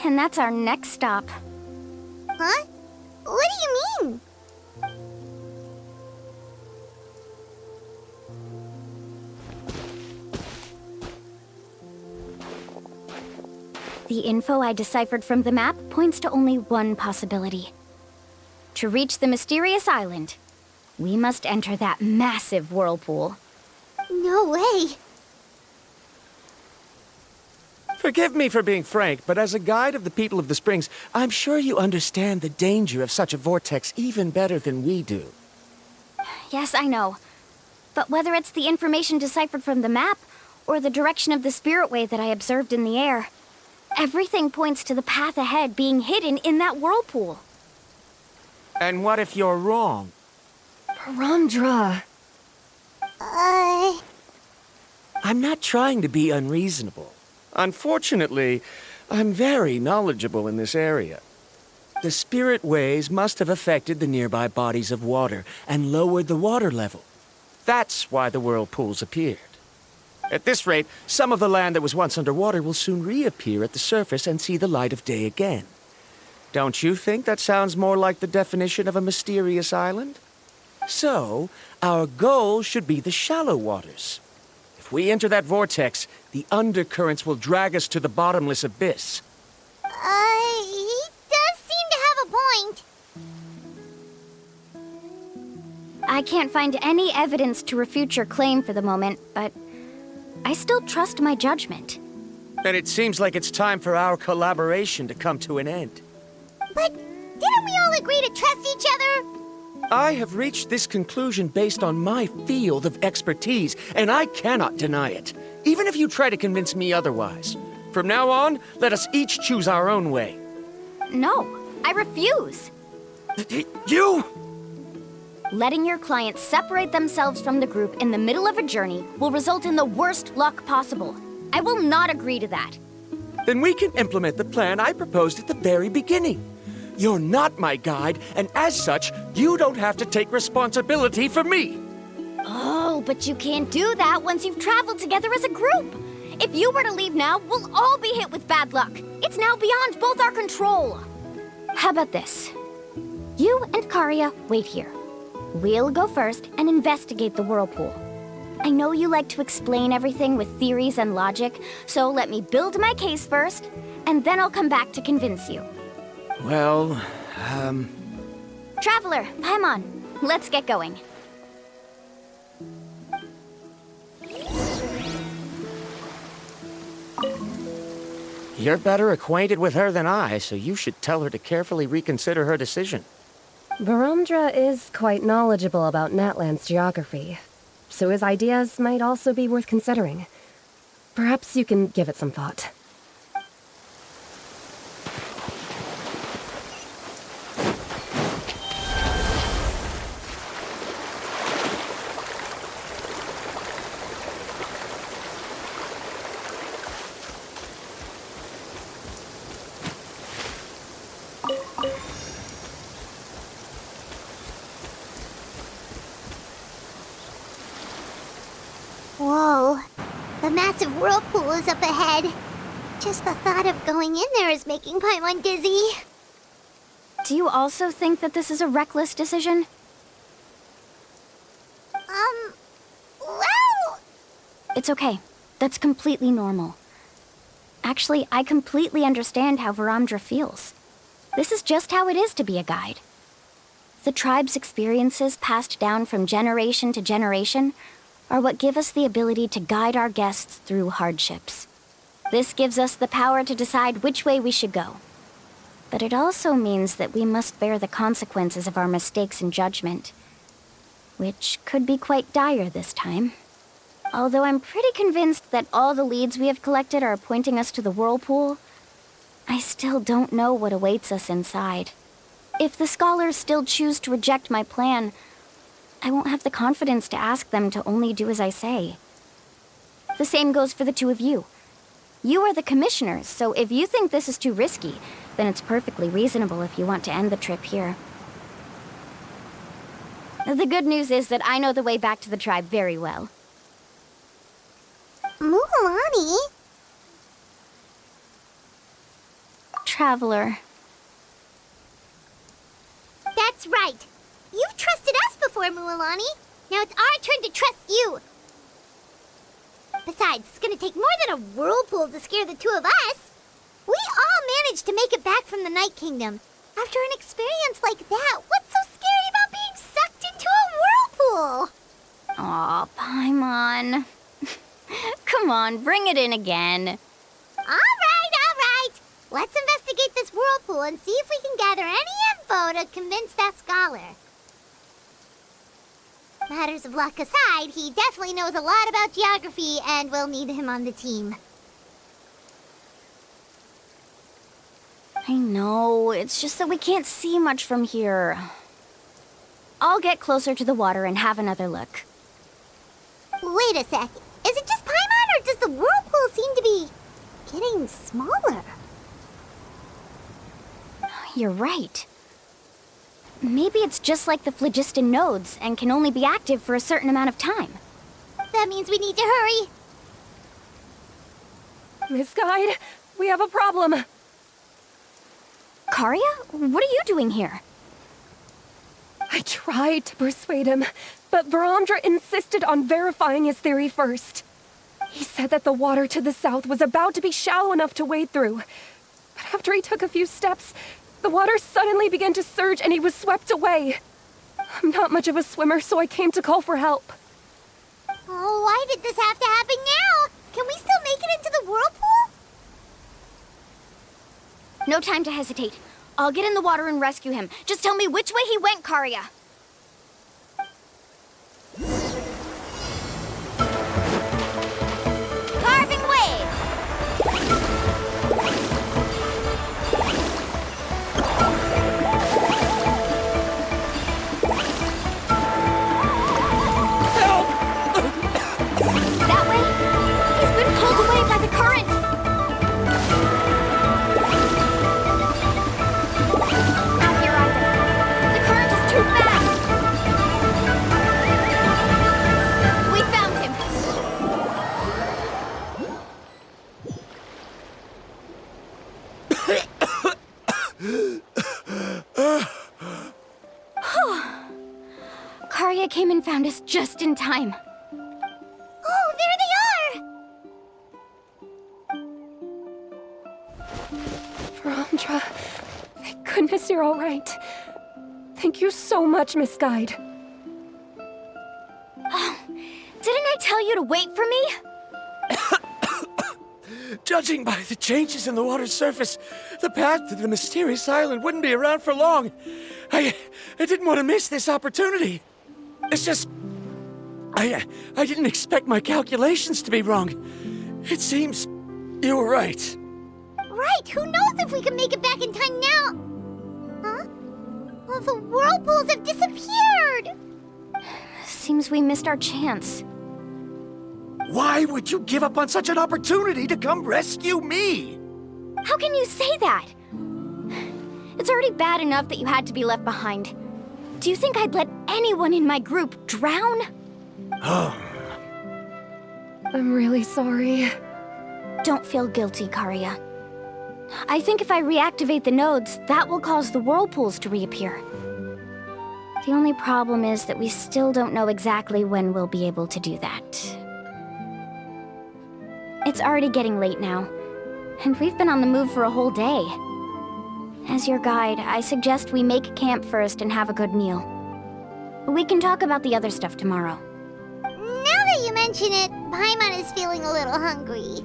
and that's our next stop. Huh? What do you mean? The info I deciphered from the map points to only one possibility. To reach the mysterious island, we must enter that massive whirlpool. No way! Forgive me for being frank, but as a guide of the people of the Springs, I'm sure you understand the danger of such a vortex even better than we do. Yes, I know. But whether it's the information deciphered from the map, or the direction of the spirit wave that I observed in the air, everything points to the path ahead being hidden in that whirlpool. And what if you're wrong? Ramdra. I'm not trying to be unreasonable. Unfortunately, I'm very knowledgeable in this area. The spirit waves must have affected the nearby bodies of water and lowered the water level. That's why the whirlpools appeared. At this rate, some of the land that was once underwater will soon reappear at the surface and see the light of day again. Don't you think that sounds more like the definition of a mysterious island? So, our goal should be the shallow waters. If we enter that vortex, the undercurrents will drag us to the bottomless abyss. He does seem to have a point. I can't find any evidence to refute your claim for the moment, but I still trust my judgment. And it seems like it's time for our collaboration to come to an end. But didn't we all agree to trust each other? I have reached this conclusion based on my field of expertise, and I cannot deny it, even if you try to convince me otherwise. From now on, let us each choose our own way. No, I refuse. You! Letting your clients separate themselves from the group in the middle of a journey will result in the worst luck possible. I will not agree to that. Then we can implement the plan I proposed at the very beginning. You're not my guide, and as such, you don't have to take responsibility for me. Oh, but you can't do that once you've traveled together as a group. If you were to leave now, we'll all be hit with bad luck. It's now beyond both our control. How about this? You and Karia wait here. We'll go first and investigate the whirlpool. I know you like to explain everything with theories and logic, so let me build my case first, and then I'll come back to convince you. Well, Traveler, Paimon, let's get going. You're better acquainted with her than I, so you should tell her to carefully reconsider her decision. Baramdra is quite knowledgeable about Natlan's geography, so his ideas might also be worth considering. Perhaps you can give it some thought. Whoa. The massive whirlpool is up ahead. Just the thought of going in there is making Paimon dizzy. Do you also think that this is a reckless decision? Well... It's okay. That's completely normal. Actually, I completely understand how Varamdra feels. This is just how it is to be a guide. The tribe's experiences passed down from generation to generation are what give us the ability to guide our guests through hardships. This gives us the power to decide which way we should go. But it also means that we must bear the consequences of our mistakes and judgment, which could be quite dire this time. Although I'm pretty convinced that all the leads we have collected are pointing us to the whirlpool, I still don't know what awaits us inside. If the scholars still choose to reject my plan, I won't have the confidence to ask them to only do as I say. The same goes for the two of you. You are the commissioners, so if you think this is too risky, then it's perfectly reasonable if you want to end the trip here. The good news is that I know the way back to the tribe very well. Mualani? Traveler. That's right. You've trusted us before, Mualani. Now it's our turn to trust you. Besides, it's gonna take more than a whirlpool to scare the two of us. We all managed to make it back from the Night Kingdom. After an experience like that, what's so scary about being sucked into a whirlpool? Aw, Paimon. Come on, bring it in again. All right. Let's investigate this whirlpool and see if we can gather any info to convince that scholar. Matters of luck aside, he definitely knows a lot about geography, and we'll need him on the team. I know, it's just that we can't see much from here. I'll get closer to the water and have another look. Wait a sec. Is it just Paimon, or does the whirlpool seem to be getting smaller? You're right. Maybe it's just like the phlogiston nodes and can only be active for a certain amount of time. That means we need to hurry. Miss Guide, we have a problem. Karia, what are you doing here? I tried to persuade him, but Varamdra insisted on verifying his theory first. He said that the water to the south was about to be shallow enough to wade through. But after he took a few steps, the water suddenly began to surge and he was swept away. I'm not much of a swimmer, so I came to call for help. Oh, why did this have to happen now? Can we still make it into the whirlpool? No time to hesitate. I'll get in the water and rescue him. Just tell me which way he went, Karia. Carving waves! That way? He's been pulled away by the current! Not here either. The current is too fast! We found him! Karia came and found us just in time. Oh, there they are! Varamdra, thank goodness you're all right. Thank you so much, Miss Guide. Didn't I tell you to wait for me? Judging by the changes in the water's surface, the path to the mysterious island wouldn't be around for long. I didn't want to miss this opportunity. It's just... I didn't expect my calculations to be wrong. It seems you were right. Right, who knows if we can make it back in time now? Huh? Well, the whirlpools have disappeared! Seems we missed our chance. Why would you give up on such an opportunity to come rescue me? How can you say that? It's already bad enough that you had to be left behind. Do you think I'd let anyone in my group drown? I'm really sorry. Don't feel guilty, Karia. I think if I reactivate the nodes, that will cause the whirlpools to reappear. The only problem is that we still don't know exactly when we'll be able to do that. It's already getting late now, and we've been on the move for a whole day. As your guide, I suggest we make camp first and have a good meal. We can talk about the other stuff tomorrow. Now that you mention it, Paimon is feeling a little hungry.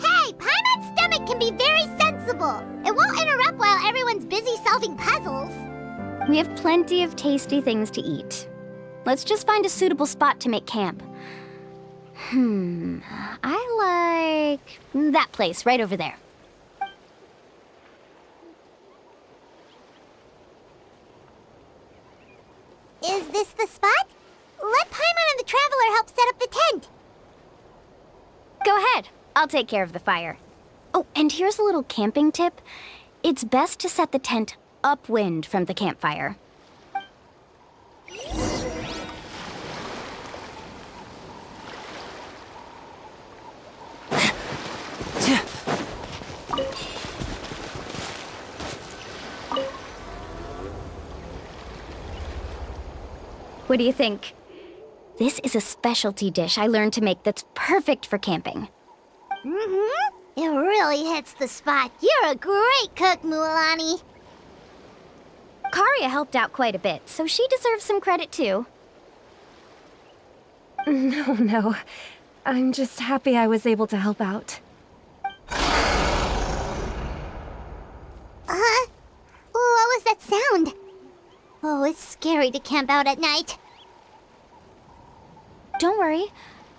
Hey, Paimon's stomach can be very sensible. It won't interrupt while everyone's busy solving puzzles. We have plenty of tasty things to eat. Let's just find a suitable spot to make camp. I like that place right over there. Is this the spot? Let Paimon and the Traveler help set up the tent. Go ahead. I'll take care of the fire. Oh, and here's a little camping tip. It's best to set the tent upwind from the campfire. What do you think? This is a specialty dish I learned to make that's perfect for camping. Mm-hmm. It really hits the spot. You're a great cook, Mualani. Karia helped out quite a bit, so she deserves some credit too. No. I'm just happy I was able to help out. What was that sound? Oh, it's scary to camp out at night. Don't worry.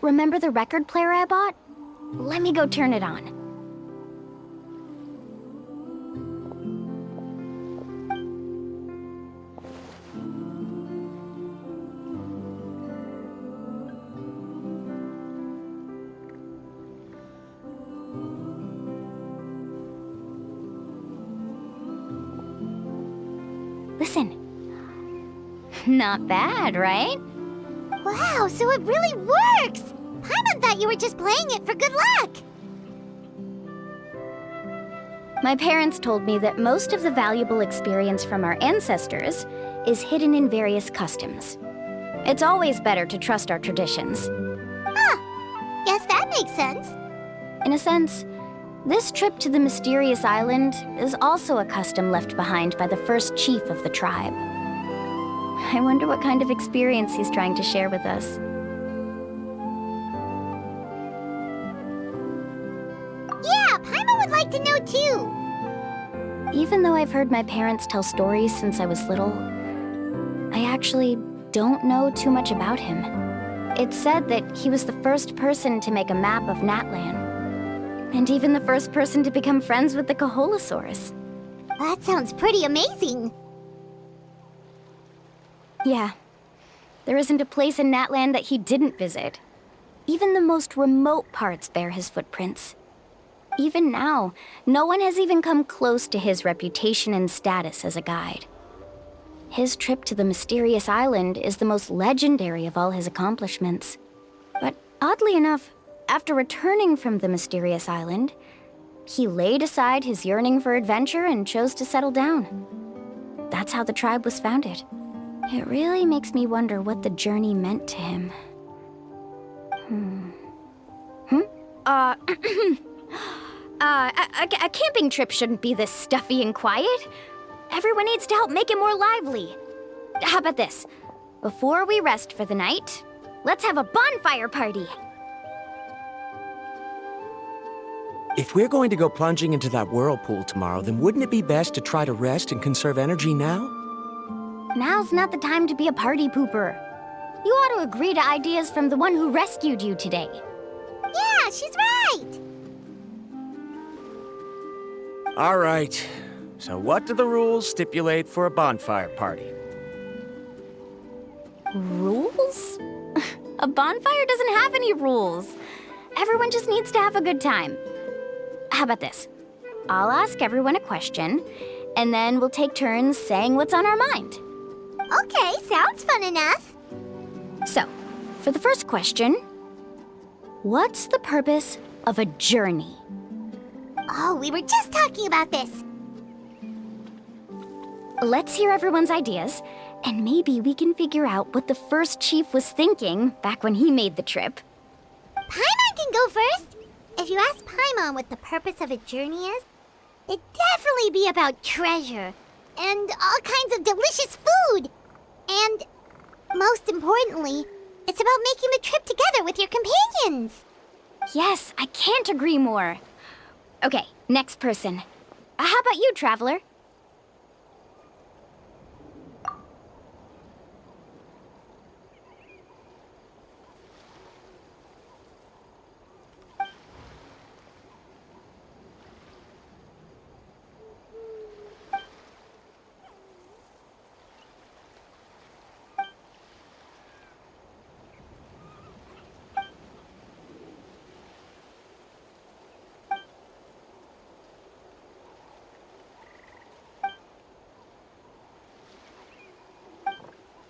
Remember the record player I bought? Let me go turn it on. Listen. Not bad, right? Wow, so it really works! Paimon thought you were just playing it for good luck! My parents told me that most of the valuable experience from our ancestors is hidden in various customs. It's always better to trust our traditions. Guess that makes sense. In a sense, this trip to the mysterious island is also a custom left behind by the first chief of the tribe. I wonder what kind of experience he's trying to share with us. Yeah, Paimon would like to know too. Even though I've heard my parents tell stories since I was little, I actually don't know too much about him. It's said that he was the first person to make a map of Natlan, and even the first person to become friends with the Kaholosaurus. That sounds pretty amazing. Yeah. There isn't a place in Natlan that he didn't visit. Even the most remote parts bear his footprints. Even now, no one has even come close to his reputation and status as a guide. His trip to the mysterious island is the most legendary of all his accomplishments. But oddly enough, after returning from the mysterious island, he laid aside his yearning for adventure and chose to settle down. That's how the tribe was founded. It really makes me wonder what the journey meant to him. A camping trip shouldn't be this stuffy and quiet. Everyone needs to help make it more lively. How about this? Before we rest for the night, let's have a bonfire party. If we're going to go plunging into that whirlpool tomorrow, then wouldn't it be best to try to rest and conserve energy now? Now's not the time to be a party pooper. You ought to agree to ideas from the one who rescued you today. Yeah, she's right! All right. So what do the rules stipulate for a bonfire party? Rules? A bonfire doesn't have any rules. Everyone just needs to have a good time. How about this? I'll ask everyone a question, and then we'll take turns saying what's on our mind. Okay, sounds fun enough. So, for the first question, what's the purpose of a journey. Oh, we were just talking about this. Let's hear everyone's ideas, and maybe we can figure out what the first chief was thinking back when he made the trip. Paimon can go first. If you ask Paimon what the purpose of a journey is, it'd definitely be about treasure and all kinds of delicious food. And most importantly, it's about making the trip together with your companions. Yes, I can't agree more. Okay, next person. How about you, Traveler?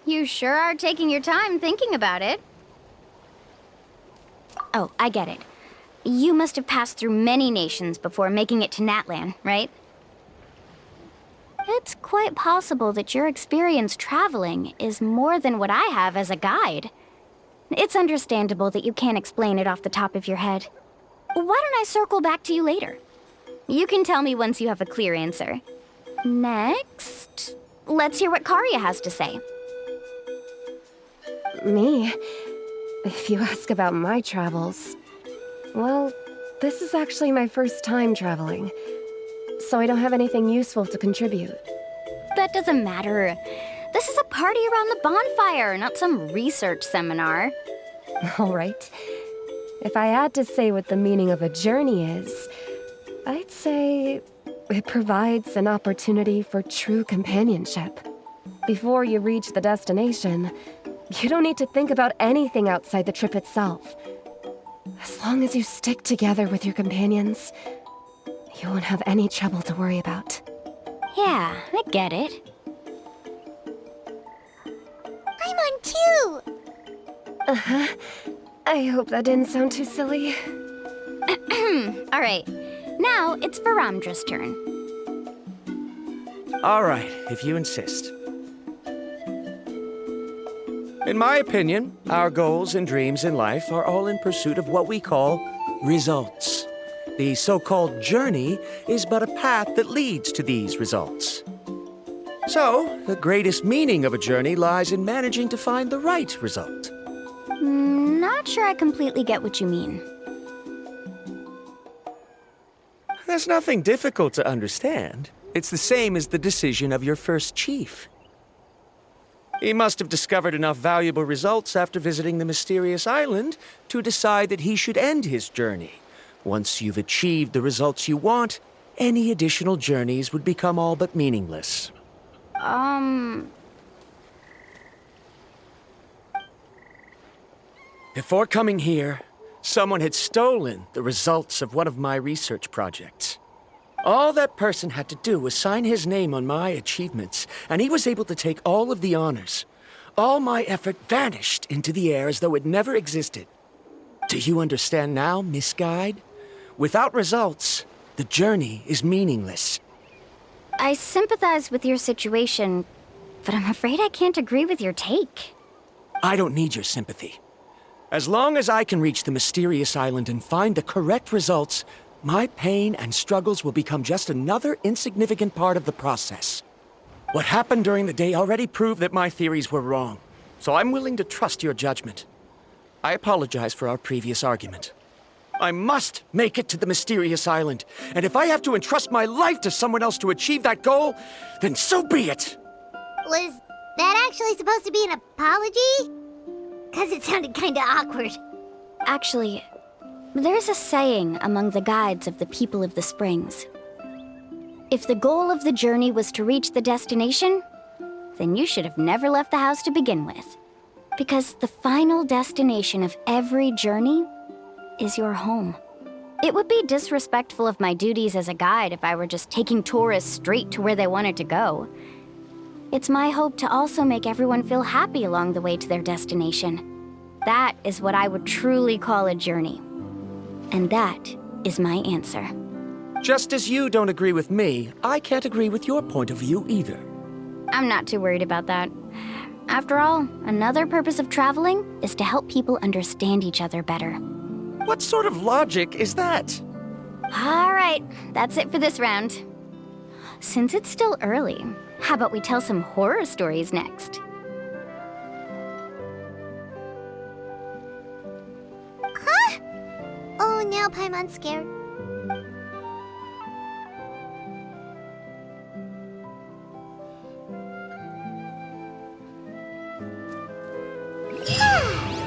You sure are taking your time thinking about it. Oh, I get it. You must have passed through many nations before making it to Natlan, right? It's quite possible that your experience traveling is more than what I have as a guide. It's understandable that you can't explain it off the top of your head. Why don't I circle back to you later? You can tell me once you have a clear answer. Next, let's hear what Karya has to say. Me? If you ask about my travels, well, this is actually my first time traveling, so I don't have anything useful to contribute. That doesn't matter. This is a party around the bonfire, not some research seminar. All right. If I had to say what the meaning of a journey is, I'd say it provides an opportunity for true companionship. Before you reach the destination, you don't need to think about anything outside the trip itself. As long as you stick together with your companions, you won't have any trouble to worry about. Yeah, I get it. I'm on too. Uh-huh. I hope that didn't sound too silly. All right, now it's Varamdra's turn. All right, if you insist. In my opinion, our goals and dreams in life are all in pursuit of what we call results. The so-called journey is but a path that leads to these results. So, the greatest meaning of a journey lies in managing to find the right result. Not sure I completely get what you mean. There's nothing difficult to understand. It's the same as the decision of your first chief. He must have discovered enough valuable results after visiting the mysterious island to decide that he should end his journey. Once you've achieved the results you want, any additional journeys would become all but meaningless. Before coming here, someone had stolen the results of one of my research projects. All that person had to do was sign his name on my achievements, and he was able to take all of the honors. All my effort vanished into the air as though it never existed. Do you understand now, Miss Guide? Without results, the journey is meaningless. I sympathize with your situation, but I'm afraid I can't agree with your take. I don't need your sympathy. As long as I can reach the mysterious island and find the correct results, my pain and struggles will become just another insignificant part of the process. What happened during the day already proved that my theories were wrong, so I'm willing to trust your judgment. I apologize for our previous argument. I must make it to the mysterious island, and if I have to entrust my life to someone else to achieve that goal, then so be it! Was that actually supposed to be an apology? Because it sounded kinda awkward. Actually, there's a saying among the guides of the people of the Springs. If the goal of the journey was to reach the destination, then you should have never left the house to begin with. Because the final destination of every journey is your home. It would be disrespectful of my duties as a guide if I were just taking tourists straight to where they wanted to go. It's my hope to also make everyone feel happy along the way to their destination. That is what I would truly call a journey. And that is my answer. Just as you don't agree with me, I can't agree with your point of view either. I'm not too worried about that. After all, another purpose of traveling is to help people understand each other better. What sort of logic is that? All right, that's it for this round. Since it's still early, how about we tell some horror stories next? Huh? Oh, now Paimon's scared.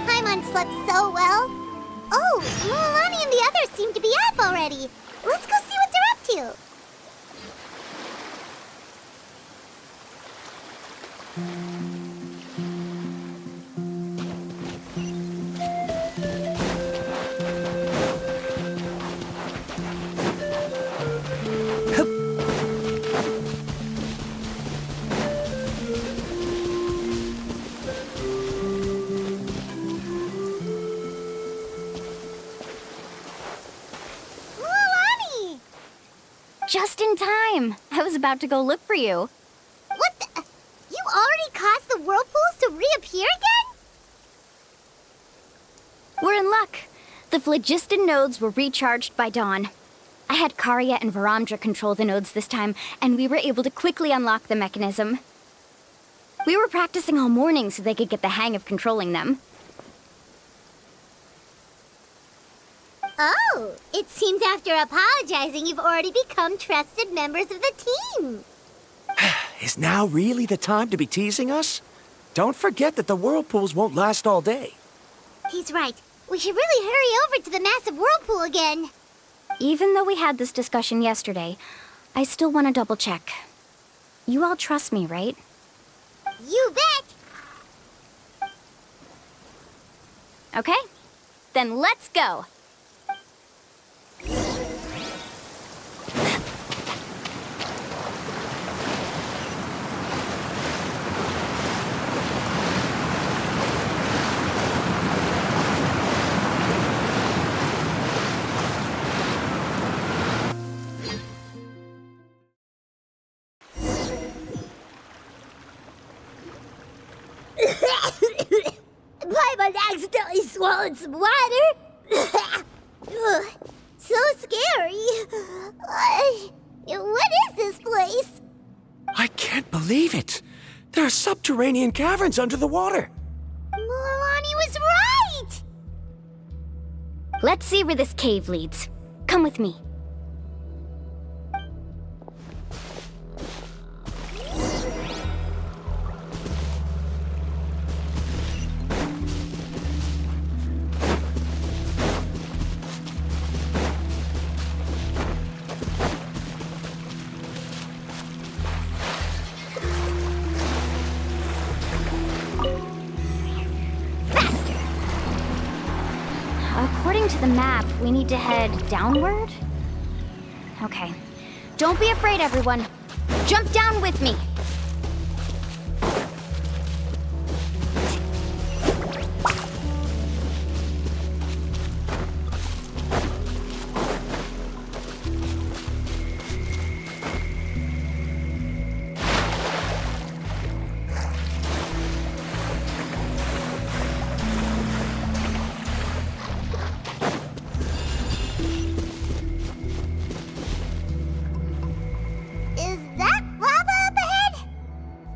Paimon slept so well. Oh, Mulan and the others seem to be up already. Let's go see what they're up to. Mulan! Just in time. I was about to go look for you. What the? You already caused the whirlpools to reappear again? We're in luck. The phlogiston nodes were recharged by dawn. I had Karya and Varamdra control the nodes this time, and we were able to quickly unlock the mechanism. We were practicing all morning so they could get the hang of controlling them. Oh, it seems after apologizing, you've already become trusted members of the team. Is now really the time to be teasing us? Don't forget that the whirlpools won't last all day. He's right. We should really hurry over to the massive whirlpool again. Even though we had this discussion yesterday, I still want to double check. You all trust me, right? You bet! Okay, then let's go. Paimon accidentally swallowed some water. Ugh, so scary. What is this place? I can't believe it. There are subterranean caverns under the water. Mulan was right! Let's see where this cave leads. Come with me. According to the map, we need to head downward? Okay. Don't be afraid, everyone. Jump down with me.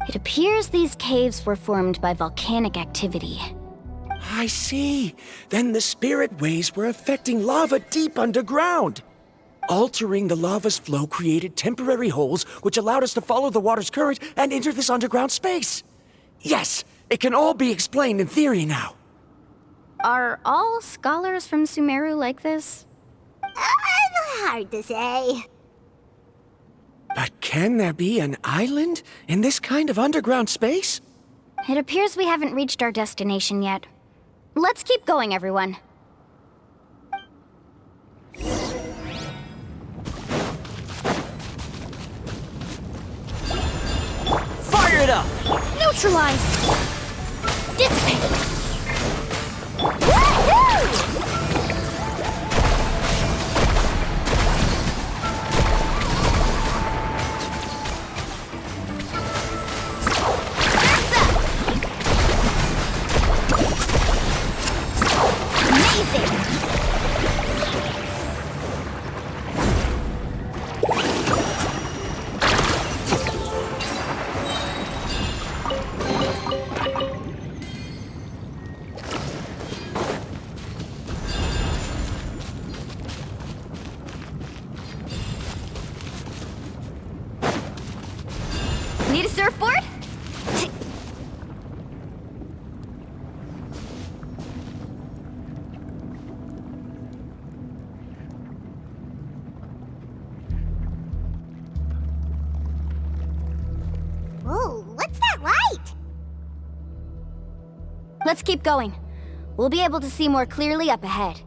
It appears these caves were formed by volcanic activity. I see. Then the spirit waves were affecting lava deep underground. Altering the lava's flow created temporary holes which allowed us to follow the water's current and enter this underground space. Yes, it can all be explained in theory now. Are all scholars from Sumeru like this? Hard to say. But can there be an island in this kind of underground space? It appears we haven't reached our destination yet. Let's keep going, everyone. Fire it up! Neutralize! Dissipate! Woohoo! Need a surfboard? Whoa, what's that light? Let's keep going. We'll be able to see more clearly up ahead.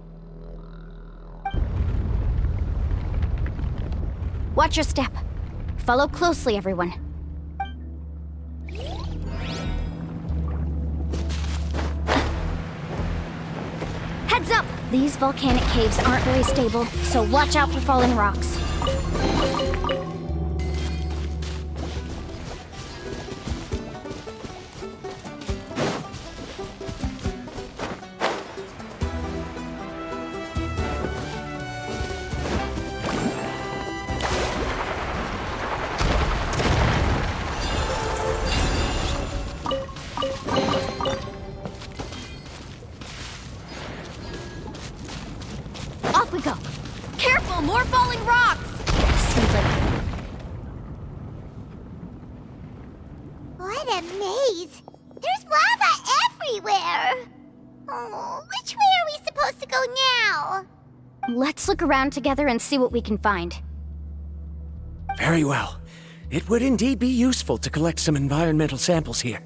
Watch your step. Follow closely, everyone. Heads up! These volcanic caves aren't very stable, so watch out for falling rocks. Off we go. Careful, more falling rocks! Seems like... What a maze! There's lava everywhere! Oh, which way are we supposed to go now? Let's look around together and see what we can find. Very well. It would indeed be useful to collect some environmental samples here.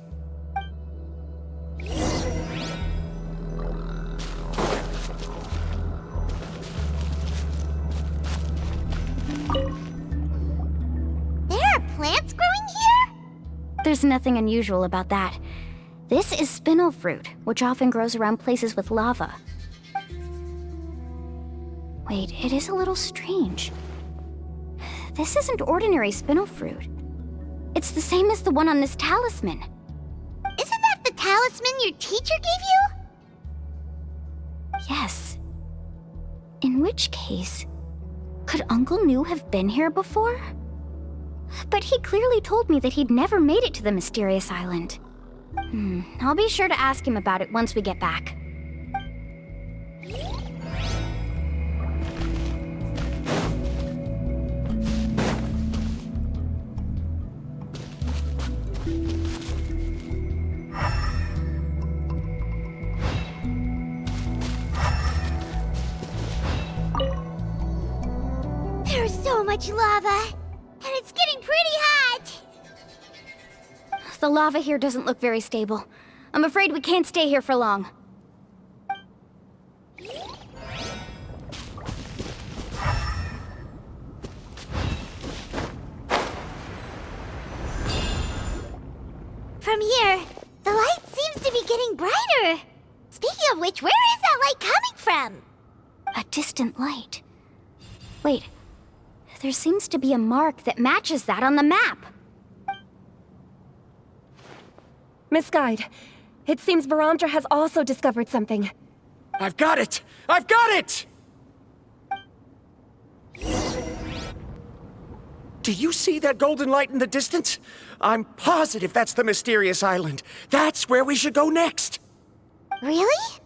There are plants growing here? There's nothing unusual about that. This is spinel fruit, which often grows around places with lava. Wait, it is a little strange. This isn't ordinary spinel fruit. It's the same as the one on this talisman. Isn't that the talisman your teacher gave you? Yes. In which case, could Uncle New have been here before? But he clearly told me that he'd never made it to the mysterious island. I'll be sure to ask him about it once we get back. There's so much lava, and it's getting pretty hot. The lava here doesn't look very stable. I'm afraid we can't stay here for long. From here, the light seems to be getting brighter. Speaking of which, where is that light coming from? A distant light. Wait, there seems to be a mark that matches that on the map. Miss Guide, it seems Varamdra has also discovered something. I've got it! I've got it! Do you see that golden light in the distance? I'm positive that's the mysterious island. That's where we should go next. Really?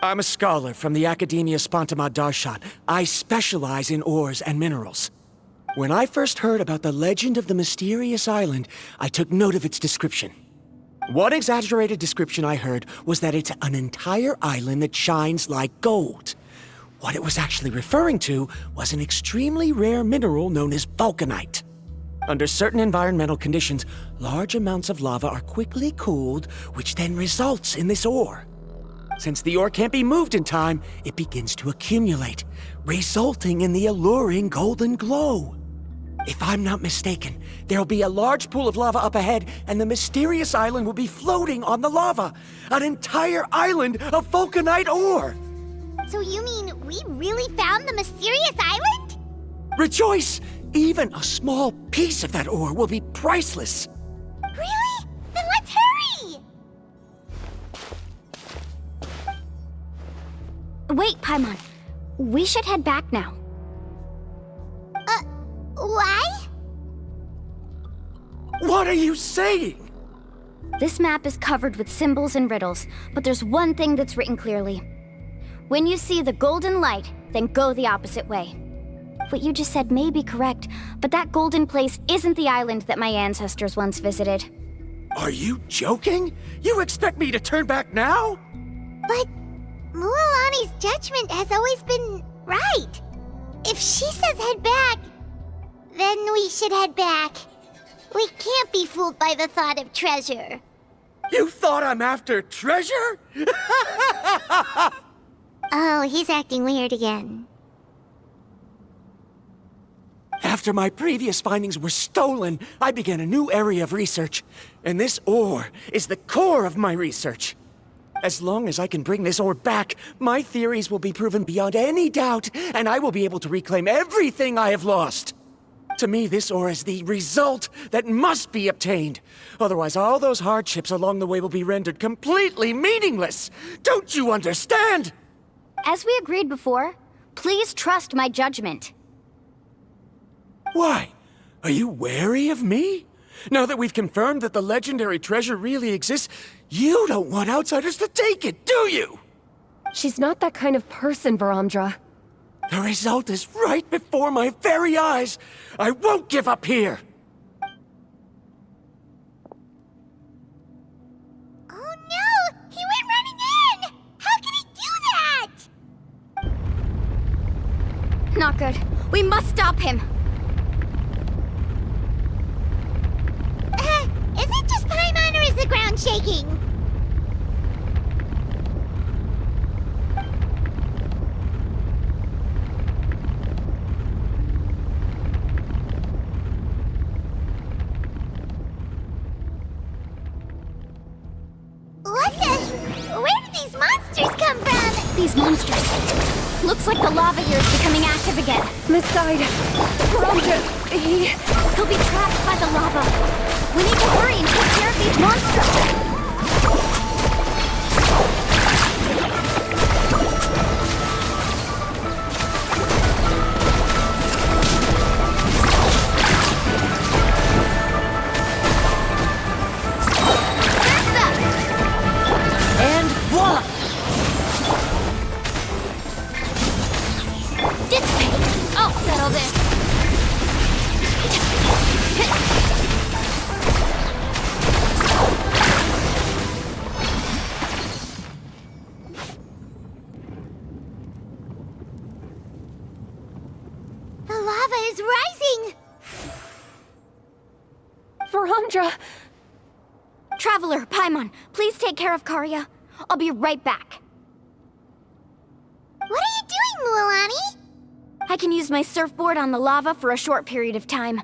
I'm a scholar from the Academia Spontamad Darshan. I specialize in ores and minerals. When I first heard about the legend of the mysterious island, I took note of its description. One exaggerated description I heard was that it's an entire island that shines like gold. What it was actually referring to was an extremely rare mineral known as vulcanite. Under certain environmental conditions, large amounts of lava are quickly cooled, which then results in this ore. Since the ore can't be moved in time, it begins to accumulate, resulting in the alluring golden glow. If I'm not mistaken, there'll be a large pool of lava up ahead, and the mysterious island will be floating on the lava. An entire island of vulcanite ore! So you mean we really found the mysterious island? Rejoice! Even a small piece of that ore will be priceless. Really? Then let's hurry! Wait, Paimon. We should head back now. Why? What are you saying? This map is covered with symbols and riddles, but there's one thing that's written clearly. When you see the golden light, then go the opposite way. What you just said may be correct, but that golden place isn't the island that my ancestors once visited. Are you joking? You expect me to turn back now? But Mualani's judgment has always been right. If she says head back, then we should head back. We can't be fooled by the thought of treasure. You thought I'm after treasure? Oh, he's acting weird again. After my previous findings were stolen, I began a new area of research. And this ore is the core of my research. As long as I can bring this ore back, my theories will be proven beyond any doubt, and I will be able to reclaim everything I have lost. To me, this ore is the result that must be obtained. Otherwise, all those hardships along the way will be rendered completely meaningless. Don't you understand? As we agreed before, please trust my judgment. Why? Are you wary of me? Now that we've confirmed that the legendary treasure really exists, you don't want outsiders to take it, do you? She's not that kind of person, Varamdra. The result is right before my very eyes. I won't give up here. Oh no! He went running in! How can he do that? Not good. We must stop him. Is it just Paimon or is the ground shaking? What the? Where did these monsters come from? These monsters. Looks like the lava here is becoming active again. Misguide. Varamdra, He'll be trapped by the lava. We need to hurry and take care of these monsters. And voila! Dissipate. I'll settle this. The lava is rising! Varamdra! Traveler, Paimon, please take care of Karya. I'll be right back. What are you doing, Mualani? I can use my surfboard on the lava for a short period of time,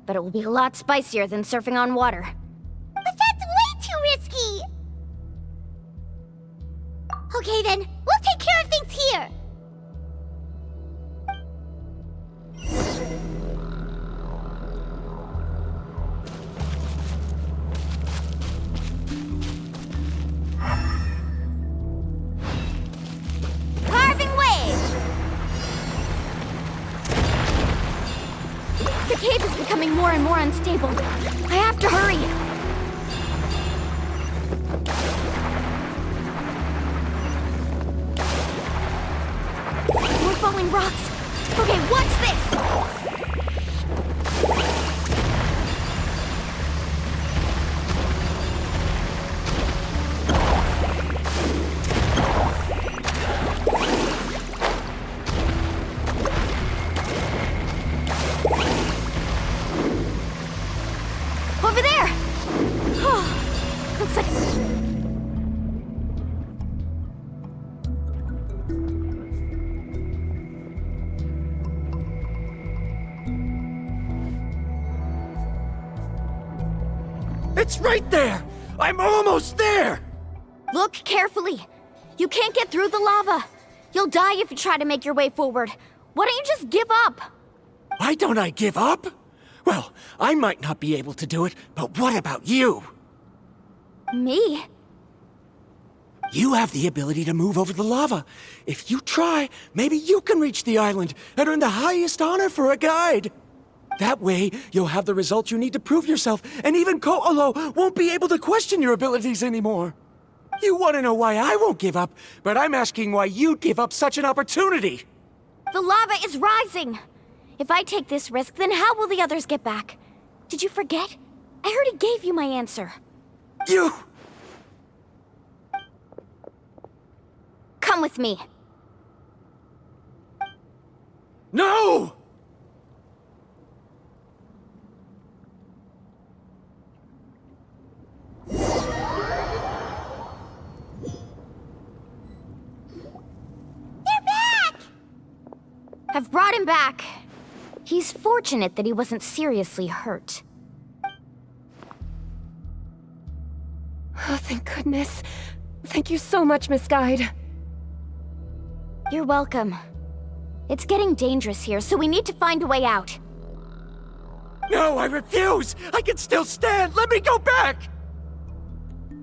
but it will be a lot spicier than surfing on water. But that's way too risky! Okay then, we'll take care of things here! Carving waves! The cave is becoming more and more unstable. I have to hurry. More falling rocks. Okay, what's this? Over there! Looks like... It's right there! I'm almost there! Look carefully. You can't get through the lava. You'll die if you try to make your way forward. Why don't you just give up? Why don't I give up? Well, I might not be able to do it, but what about you? Me? You have the ability to move over the lava. If you try, maybe you can reach the island and earn the highest honor for a guide. That way, you'll have the results you need to prove yourself, and even Ko'olo won't be able to question your abilities anymore. You want to know why I won't give up, but I'm asking why you'd give up such an opportunity. The lava is rising. If I take this risk, then how will the others get back? Did you forget? I already gave you my answer. You! Come with me. No! I've brought him back. He's fortunate that he wasn't seriously hurt. Oh, thank goodness. Thank you so much, Miss Guide. You're welcome. It's getting dangerous here, so we need to find a way out. No, I refuse! I can still stand! Let me go back!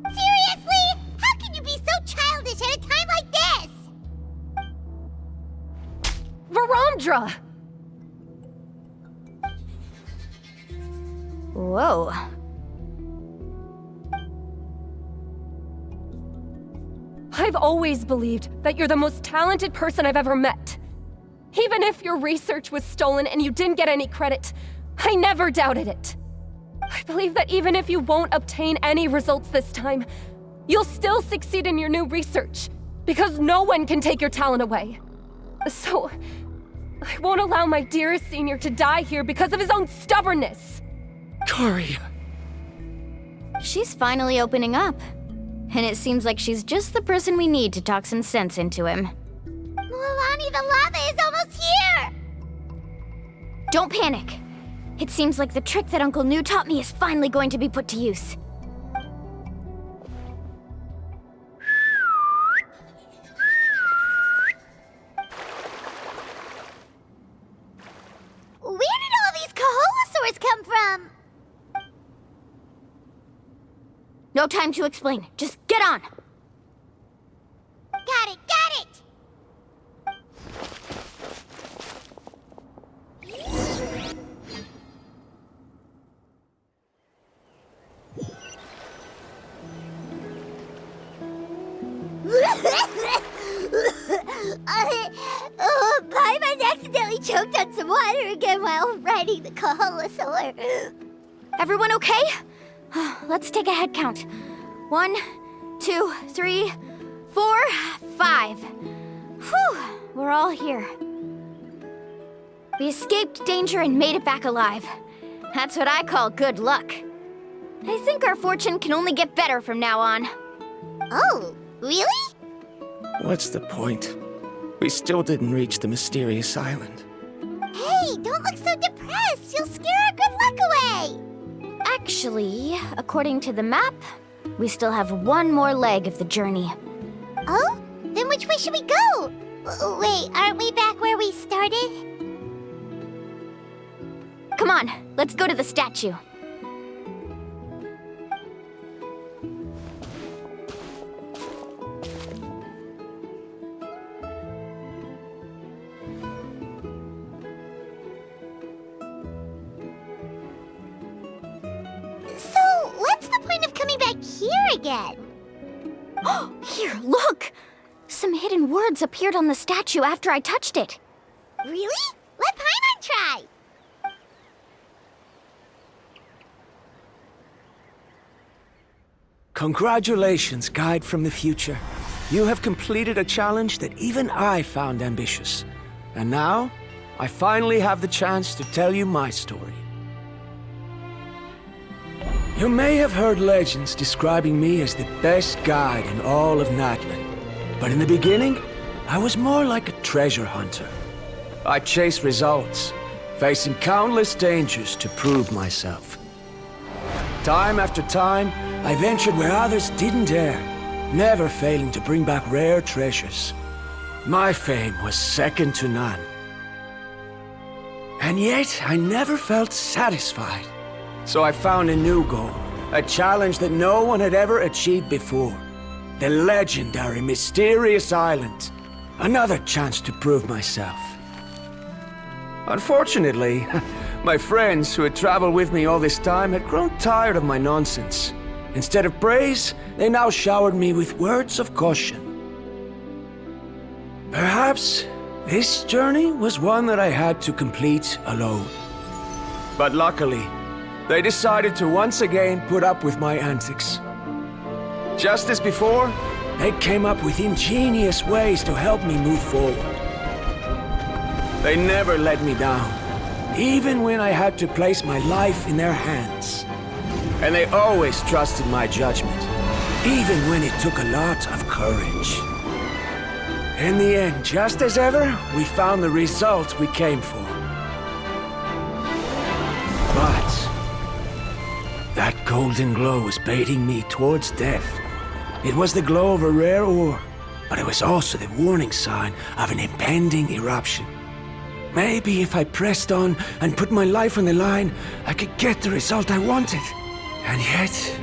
Seriously? How can you be so childish at a time like this? Varamdra! Whoa. I've always believed that you're the most talented person I've ever met. Even if your research was stolen and you didn't get any credit, I never doubted it. I believe that even if you won't obtain any results this time, you'll still succeed in your new research, because no one can take your talent away. So, I won't allow my dearest senior to die here because of his own stubbornness. Kari. She's finally opening up. And it seems like she's just the person we need to talk some sense into him. Milani, the lava is almost here! Don't panic. It seems like the trick that Uncle New taught me is finally going to be put to use. Where did all these Kaholosaurs come from? No time to explain. Just get on. Got it, got it! Paimon accidentally choked on some water again while riding the Kaholosaur. Everyone okay? Let's take a head count. 1, 2, 3, 4, 5. Whew, we're all here. We escaped danger and made it back alive. That's what I call good luck. I think our fortune can only get better from now on. Oh, really? What's the point? We still didn't reach the mysterious island. Hey, don't look so depressed. You'll scare our good luck away. Actually, according to the map, we still have one more leg of the journey. Oh? Then which way should we go? Wait, aren't we back where we started? Come on, let's go to the statue. So, what's the point of coming back here again? Oh, here, look! Some hidden words appeared on the statue after I touched it. Really? Let Paimon try! Congratulations, Guide from the Future. You have completed a challenge that even I found ambitious. And now, I finally have the chance to tell you my story. You may have heard legends describing me as the best guide in all of Natlan. But in the beginning, I was more like a treasure hunter. I chased results, facing countless dangers to prove myself. Time after time, I ventured where others didn't dare, never failing to bring back rare treasures. My fame was second to none. And yet, I never felt satisfied. So I found a new goal, a challenge that no one had ever achieved before. The legendary Mysterious Island. Another chance to prove myself. Unfortunately, my friends who had traveled with me all this time had grown tired of my nonsense. Instead of praise, they now showered me with words of caution. Perhaps This journey was one that I had to complete alone. But luckily, they decided to once again put up with my antics. Just as before, they came up with ingenious ways to help me move forward. They never let me down, even when I had to place my life in their hands. And they always trusted my judgment, even when it took a lot of courage. In the end, just as ever, we found the result we came for. But that golden glow was baiting me towards death. It was the glow of a rare ore, but it was also the warning sign of an impending eruption. Maybe if I pressed on and put my life on the line, I could get the result I wanted. And yet,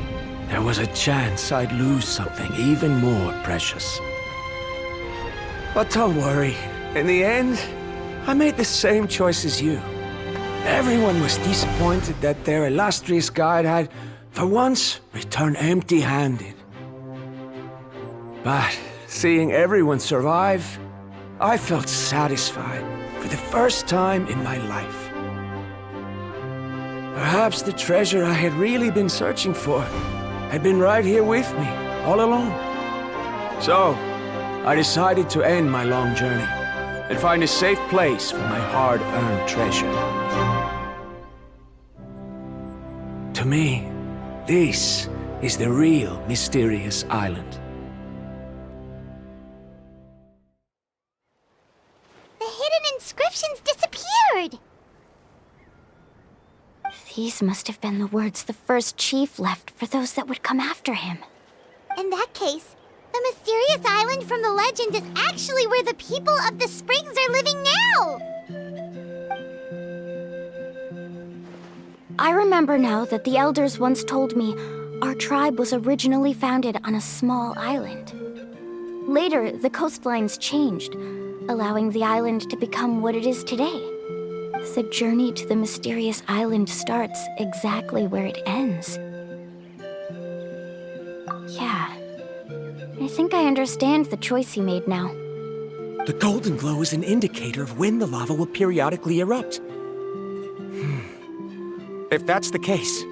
there was a chance I'd lose something even more precious. But don't worry, in the end, I made the same choice as you. Everyone was disappointed that their illustrious guide had, for once, returned empty-handed. But seeing everyone survive, I felt satisfied for the first time in my life. Perhaps the treasure I had really been searching for had been right here with me, all along. So, I decided to end my long journey and find a safe place for my hard-earned treasure. To me, this is the real mysterious island. The hidden inscriptions disappeared! These must have been the words the first chief left for those that would come after him. In that case, the mysterious island from the legend is actually where the people of the springs are living now! I remember now that the elders once told me our tribe was originally founded on a small island. Later, the coastlines changed, allowing the island to become what it is today. The journey to the mysterious island starts exactly where it ends. Yeah, I think I understand the choice he made now. The golden glow is an indicator of when the lava will periodically erupt. If that's the case,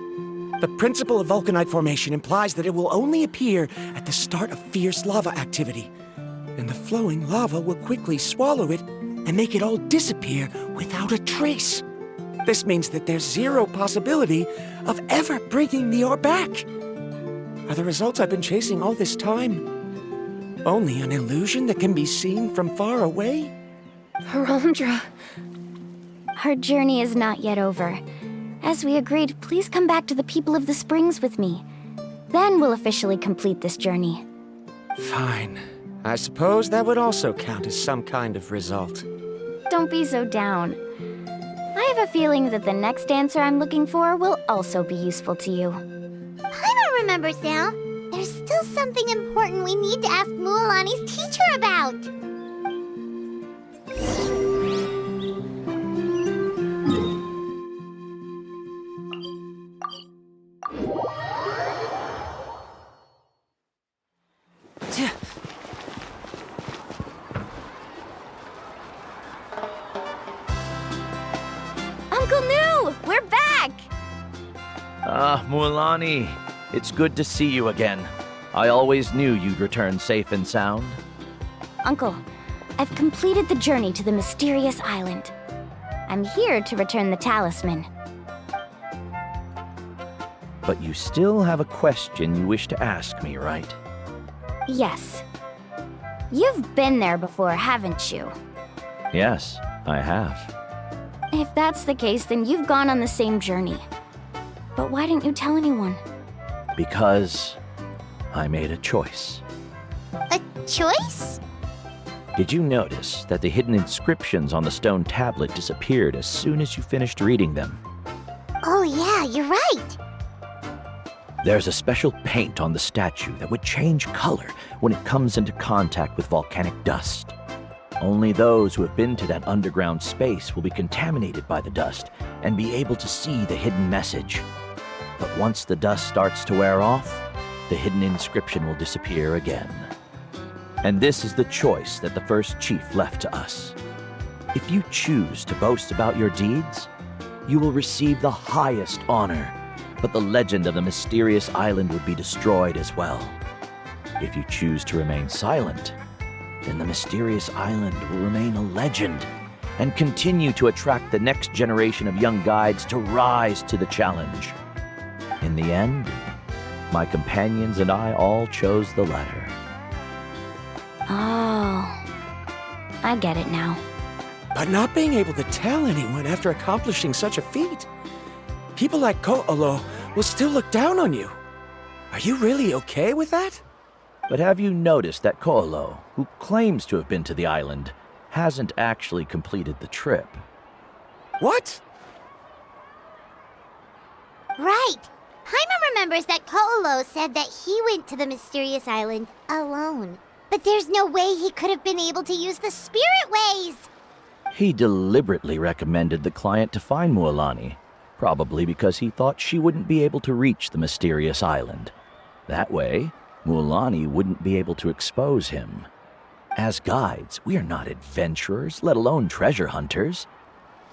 the principle of vulcanite formation implies that it will only appear at the start of fierce lava activity, and the flowing lava will quickly swallow it and make it all disappear without a trace. This means that there's zero possibility of ever bringing the ore back. Are the results I've been chasing all this time only an illusion that can be seen from far away? Ramdra. Our journey is not yet over. As we agreed, please come back to the people of the springs with me. Then we'll officially complete this journey. Fine. I suppose that would also count as some kind of result. Don't be so down. I have a feeling that the next answer I'm looking for will also be useful to you. Paimon remembers now. There's still something important we need to ask Mualani's teacher about. Uncle New! We're back! Ah, Mualani, it's good to see you again. I always knew you'd return safe and sound. Uncle, I've completed the journey to the mysterious island. I'm here to return the talisman. But you still have a question you wish to ask me, right? Yes. You've been there before, haven't you? Yes, I have. If that's the case, then you've gone on the same journey. But why didn't you tell anyone? Because I made a choice. A choice? Did you notice that the hidden inscriptions on the stone tablet disappeared as soon as you finished reading them? Oh yeah, you're right. There's a special paint on the statue that would change color when it comes into contact with volcanic dust. Only those who have been to that underground space will be contaminated by the dust and be able to see the hidden message. But once the dust starts to wear off, the hidden inscription will disappear again. And this is the choice that the first chief left to us. If you choose to boast about your deeds, you will receive the highest honor, but the legend of the mysterious island would be destroyed as well. If you choose to remain silent, then the mysterious island will remain a legend and continue to attract the next generation of young guides to rise to the challenge. In the end, my companions and I all chose the latter. Oh, I get it now. But not being able to tell anyone after accomplishing such a feat. People like Ko'olo will still look down on you. Are you really okay with that? But have you noticed that Ko'olo, who claims to have been to the island, hasn't actually completed the trip? What? Right. Paimon remembers that Ko'olo said that he went to the mysterious island alone. But there's no way he could have been able to use the spirit ways! He deliberately recommended the client to find Mualani, probably because he thought she wouldn't be able to reach the mysterious island. That way, Mualani wouldn't be able to expose him. As guides, we are not adventurers, let alone treasure hunters.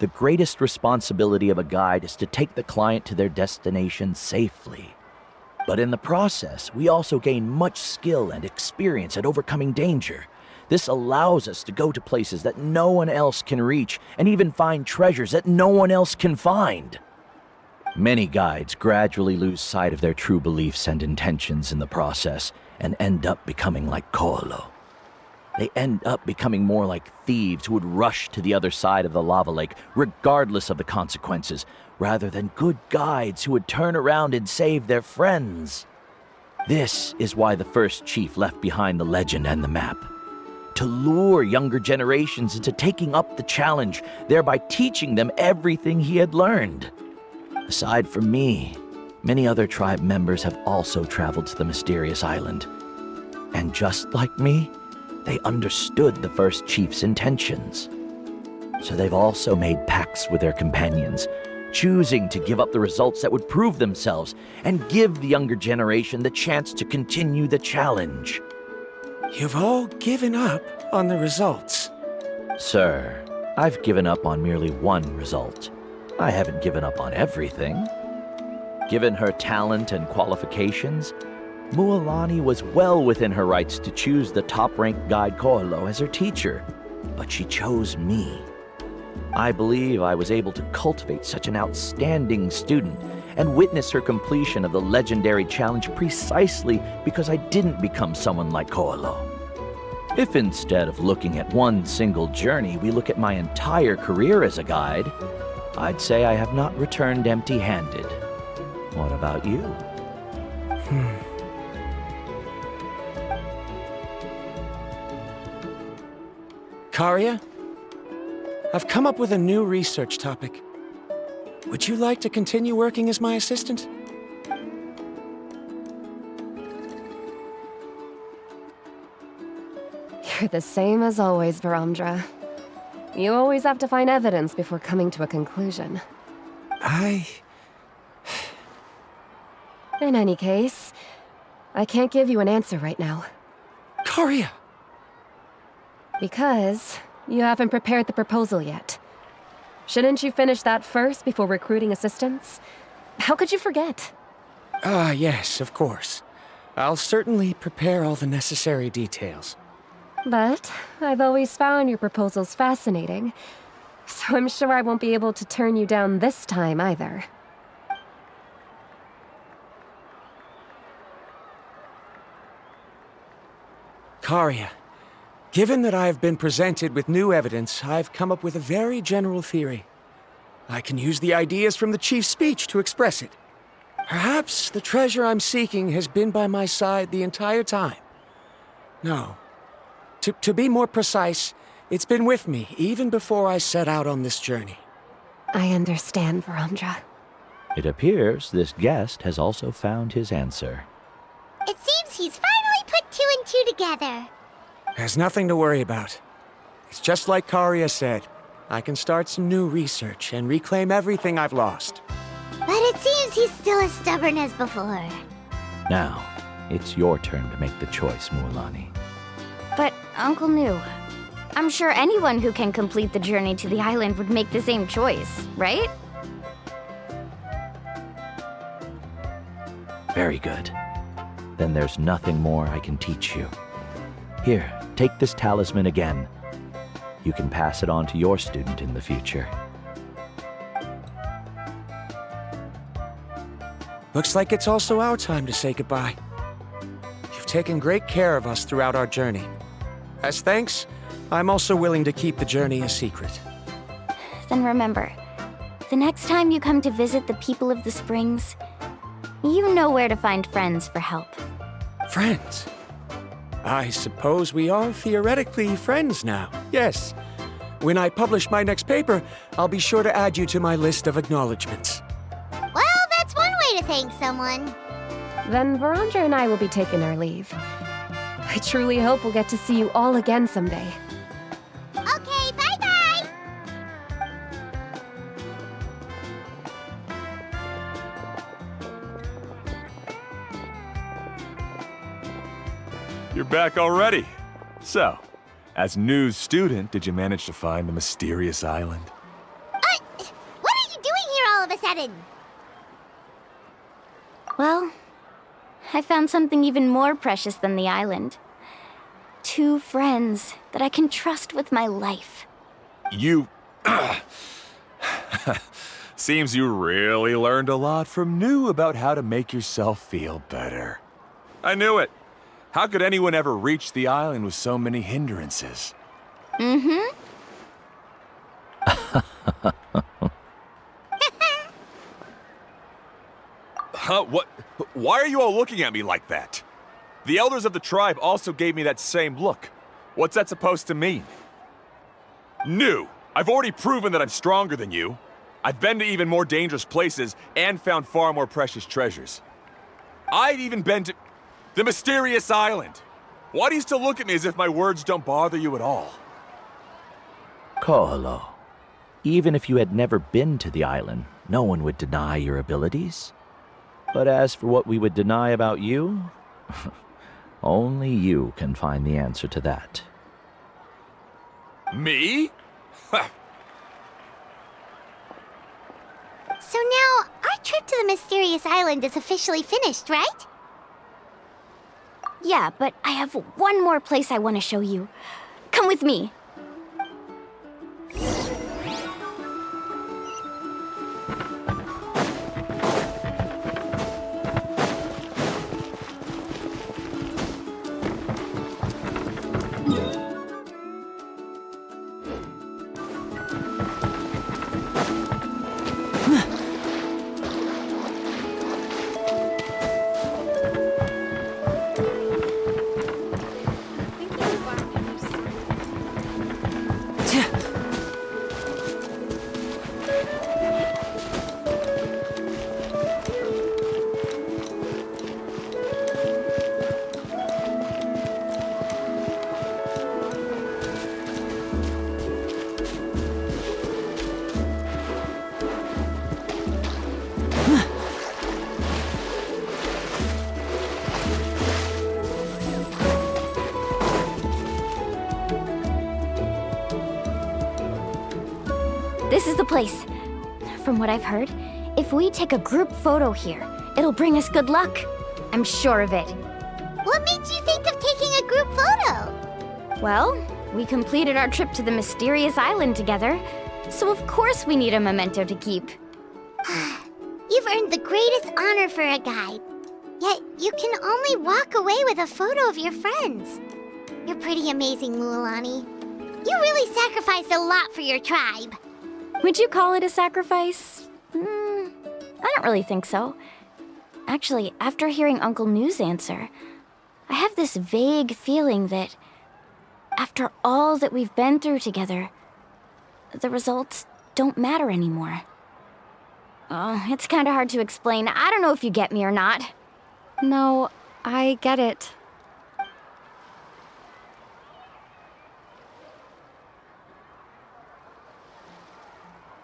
The greatest responsibility of a guide is to take the client to their destination safely. But in the process, we also gain much skill and experience at overcoming danger. This allows us to go to places that no one else can reach, and even find treasures that no one else can find. Many guides gradually lose sight of their true beliefs and intentions in the process, and end up becoming like Ko'olo. They end up becoming more like thieves who would rush to the other side of the lava lake, regardless of the consequences, rather than good guides who would turn around and save their friends. This is why the first chief left behind the legend and the map. To lure younger generations into taking up the challenge, thereby teaching them everything he had learned. Aside from me, many other tribe members have also traveled to the mysterious island. And just like me, they understood the first chief's intentions. So they've also made pacts with their companions, choosing to give up the results that would prove themselves and give the younger generation the chance to continue the challenge. You've all given up on the results. Sir, I've given up on merely one result. I haven't given up on everything. Given her talent and qualifications, Mualani was well within her rights to choose the top-ranked guide Ko'olo as her teacher, but she chose me. I believe I was able to cultivate such an outstanding student and witness her completion of the legendary challenge precisely because I didn't become someone like Ko'olo. If instead of looking at one single journey, we look at my entire career as a guide, I'd say I have not returned empty-handed. What about you? Karia, I've come up with a new research topic. Would you like to continue working as my assistant? You're the same as always, Varamdra. You always have to find evidence before coming to a conclusion. In any case, I can't give you an answer right now. Karia! Because you haven't prepared the proposal yet. Shouldn't you finish that first before recruiting assistants? How could you forget? Yes, of course. I'll certainly prepare all the necessary details. But I've always found your proposals fascinating, so I'm sure I won't be able to turn you down this time either. Karia, given that I have been presented with new evidence, I've come up with a very general theory. I can use the ideas from the chief's speech to express it. Perhaps the treasure I'm seeking has been by my side the entire time. No. To be more precise, it's been with me even before I set out on this journey. I understand, Varamdra. It appears this guest has also found his answer. It seems he's finally put two and two together. There's nothing to worry about. It's just like Karia said. I can start some new research and reclaim everything I've lost. But it seems he's still as stubborn as before. Now, it's your turn to make the choice, Mualani. But, Uncle Nu, I'm sure anyone who can complete the journey to the island would make the same choice, right? Very good. Then there's nothing more I can teach you. Here, take this talisman again. You can pass it on to your student in the future. Looks like it's also our time to say goodbye. You've taken great care of us throughout our journey. As thanks, I'm also willing to keep the journey a secret. Then remember, the next time you come to visit the people of the Springs, you know where to find friends for help. Friends? I suppose we are theoretically friends now, yes. When I publish my next paper, I'll be sure to add you to my list of acknowledgements. Well, that's one way to thank someone. Then Verandra and I will be taking our leave. I truly hope we'll get to see you all again someday. Okay, bye-bye! You're back already. So, as news student, did you manage to find the mysterious island? What are you doing here all of a sudden? Well, I found something even more precious than the island. 2 friends that I can trust with my life. You... Seems you really learned a lot from New about how to make yourself feel better. I knew it. How could anyone ever reach the island with so many hindrances? Mm-hmm. Huh? What? Why are you all looking at me like that? The elders of the tribe also gave me that same look. What's that supposed to mean? New! I've already proven that I'm stronger than you. I've been to even more dangerous places and found far more precious treasures. I've even been to... the mysterious island! Why do you still look at me as if my words don't bother you at all? Koholo, even if you had never been to the island, no one would deny your abilities. But as for what we would deny about you, only you can find the answer to that. Me? So now, our trip to the mysterious island is officially finished, right? Yeah, but I have one more place I want to show you. Come with me. This is the place. From what I've heard, if we take a group photo here, it'll bring us good luck. I'm sure of it. What made you think of taking a group photo? Well, we completed our trip to the mysterious island together, so of course we need a memento to keep. You've earned the greatest honor for a guide. Yet, you can only walk away with a photo of your friends. You're pretty amazing, Mualani. You really sacrificed a lot for your tribe. Would you call it a sacrifice? I don't really think so. Actually, after hearing Uncle New's answer, I have this vague feeling that after all that we've been through together, the results don't matter anymore. Oh, it's kind of hard to explain. I don't know if you get me or not. No, I get it.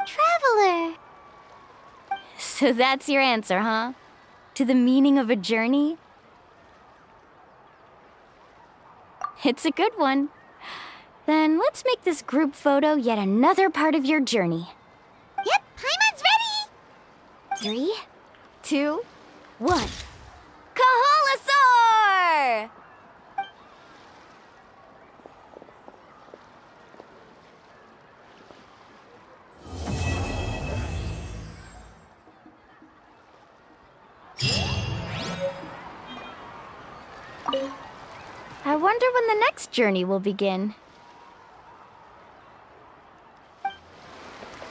Traveler. So that's your answer, huh? To the meaning of a journey? It's a good one. Then let's make this group photo yet another part of your journey. Yep, Paimon's ready! 3, 2, 1. Kaholasaur! I wonder when the next journey will begin.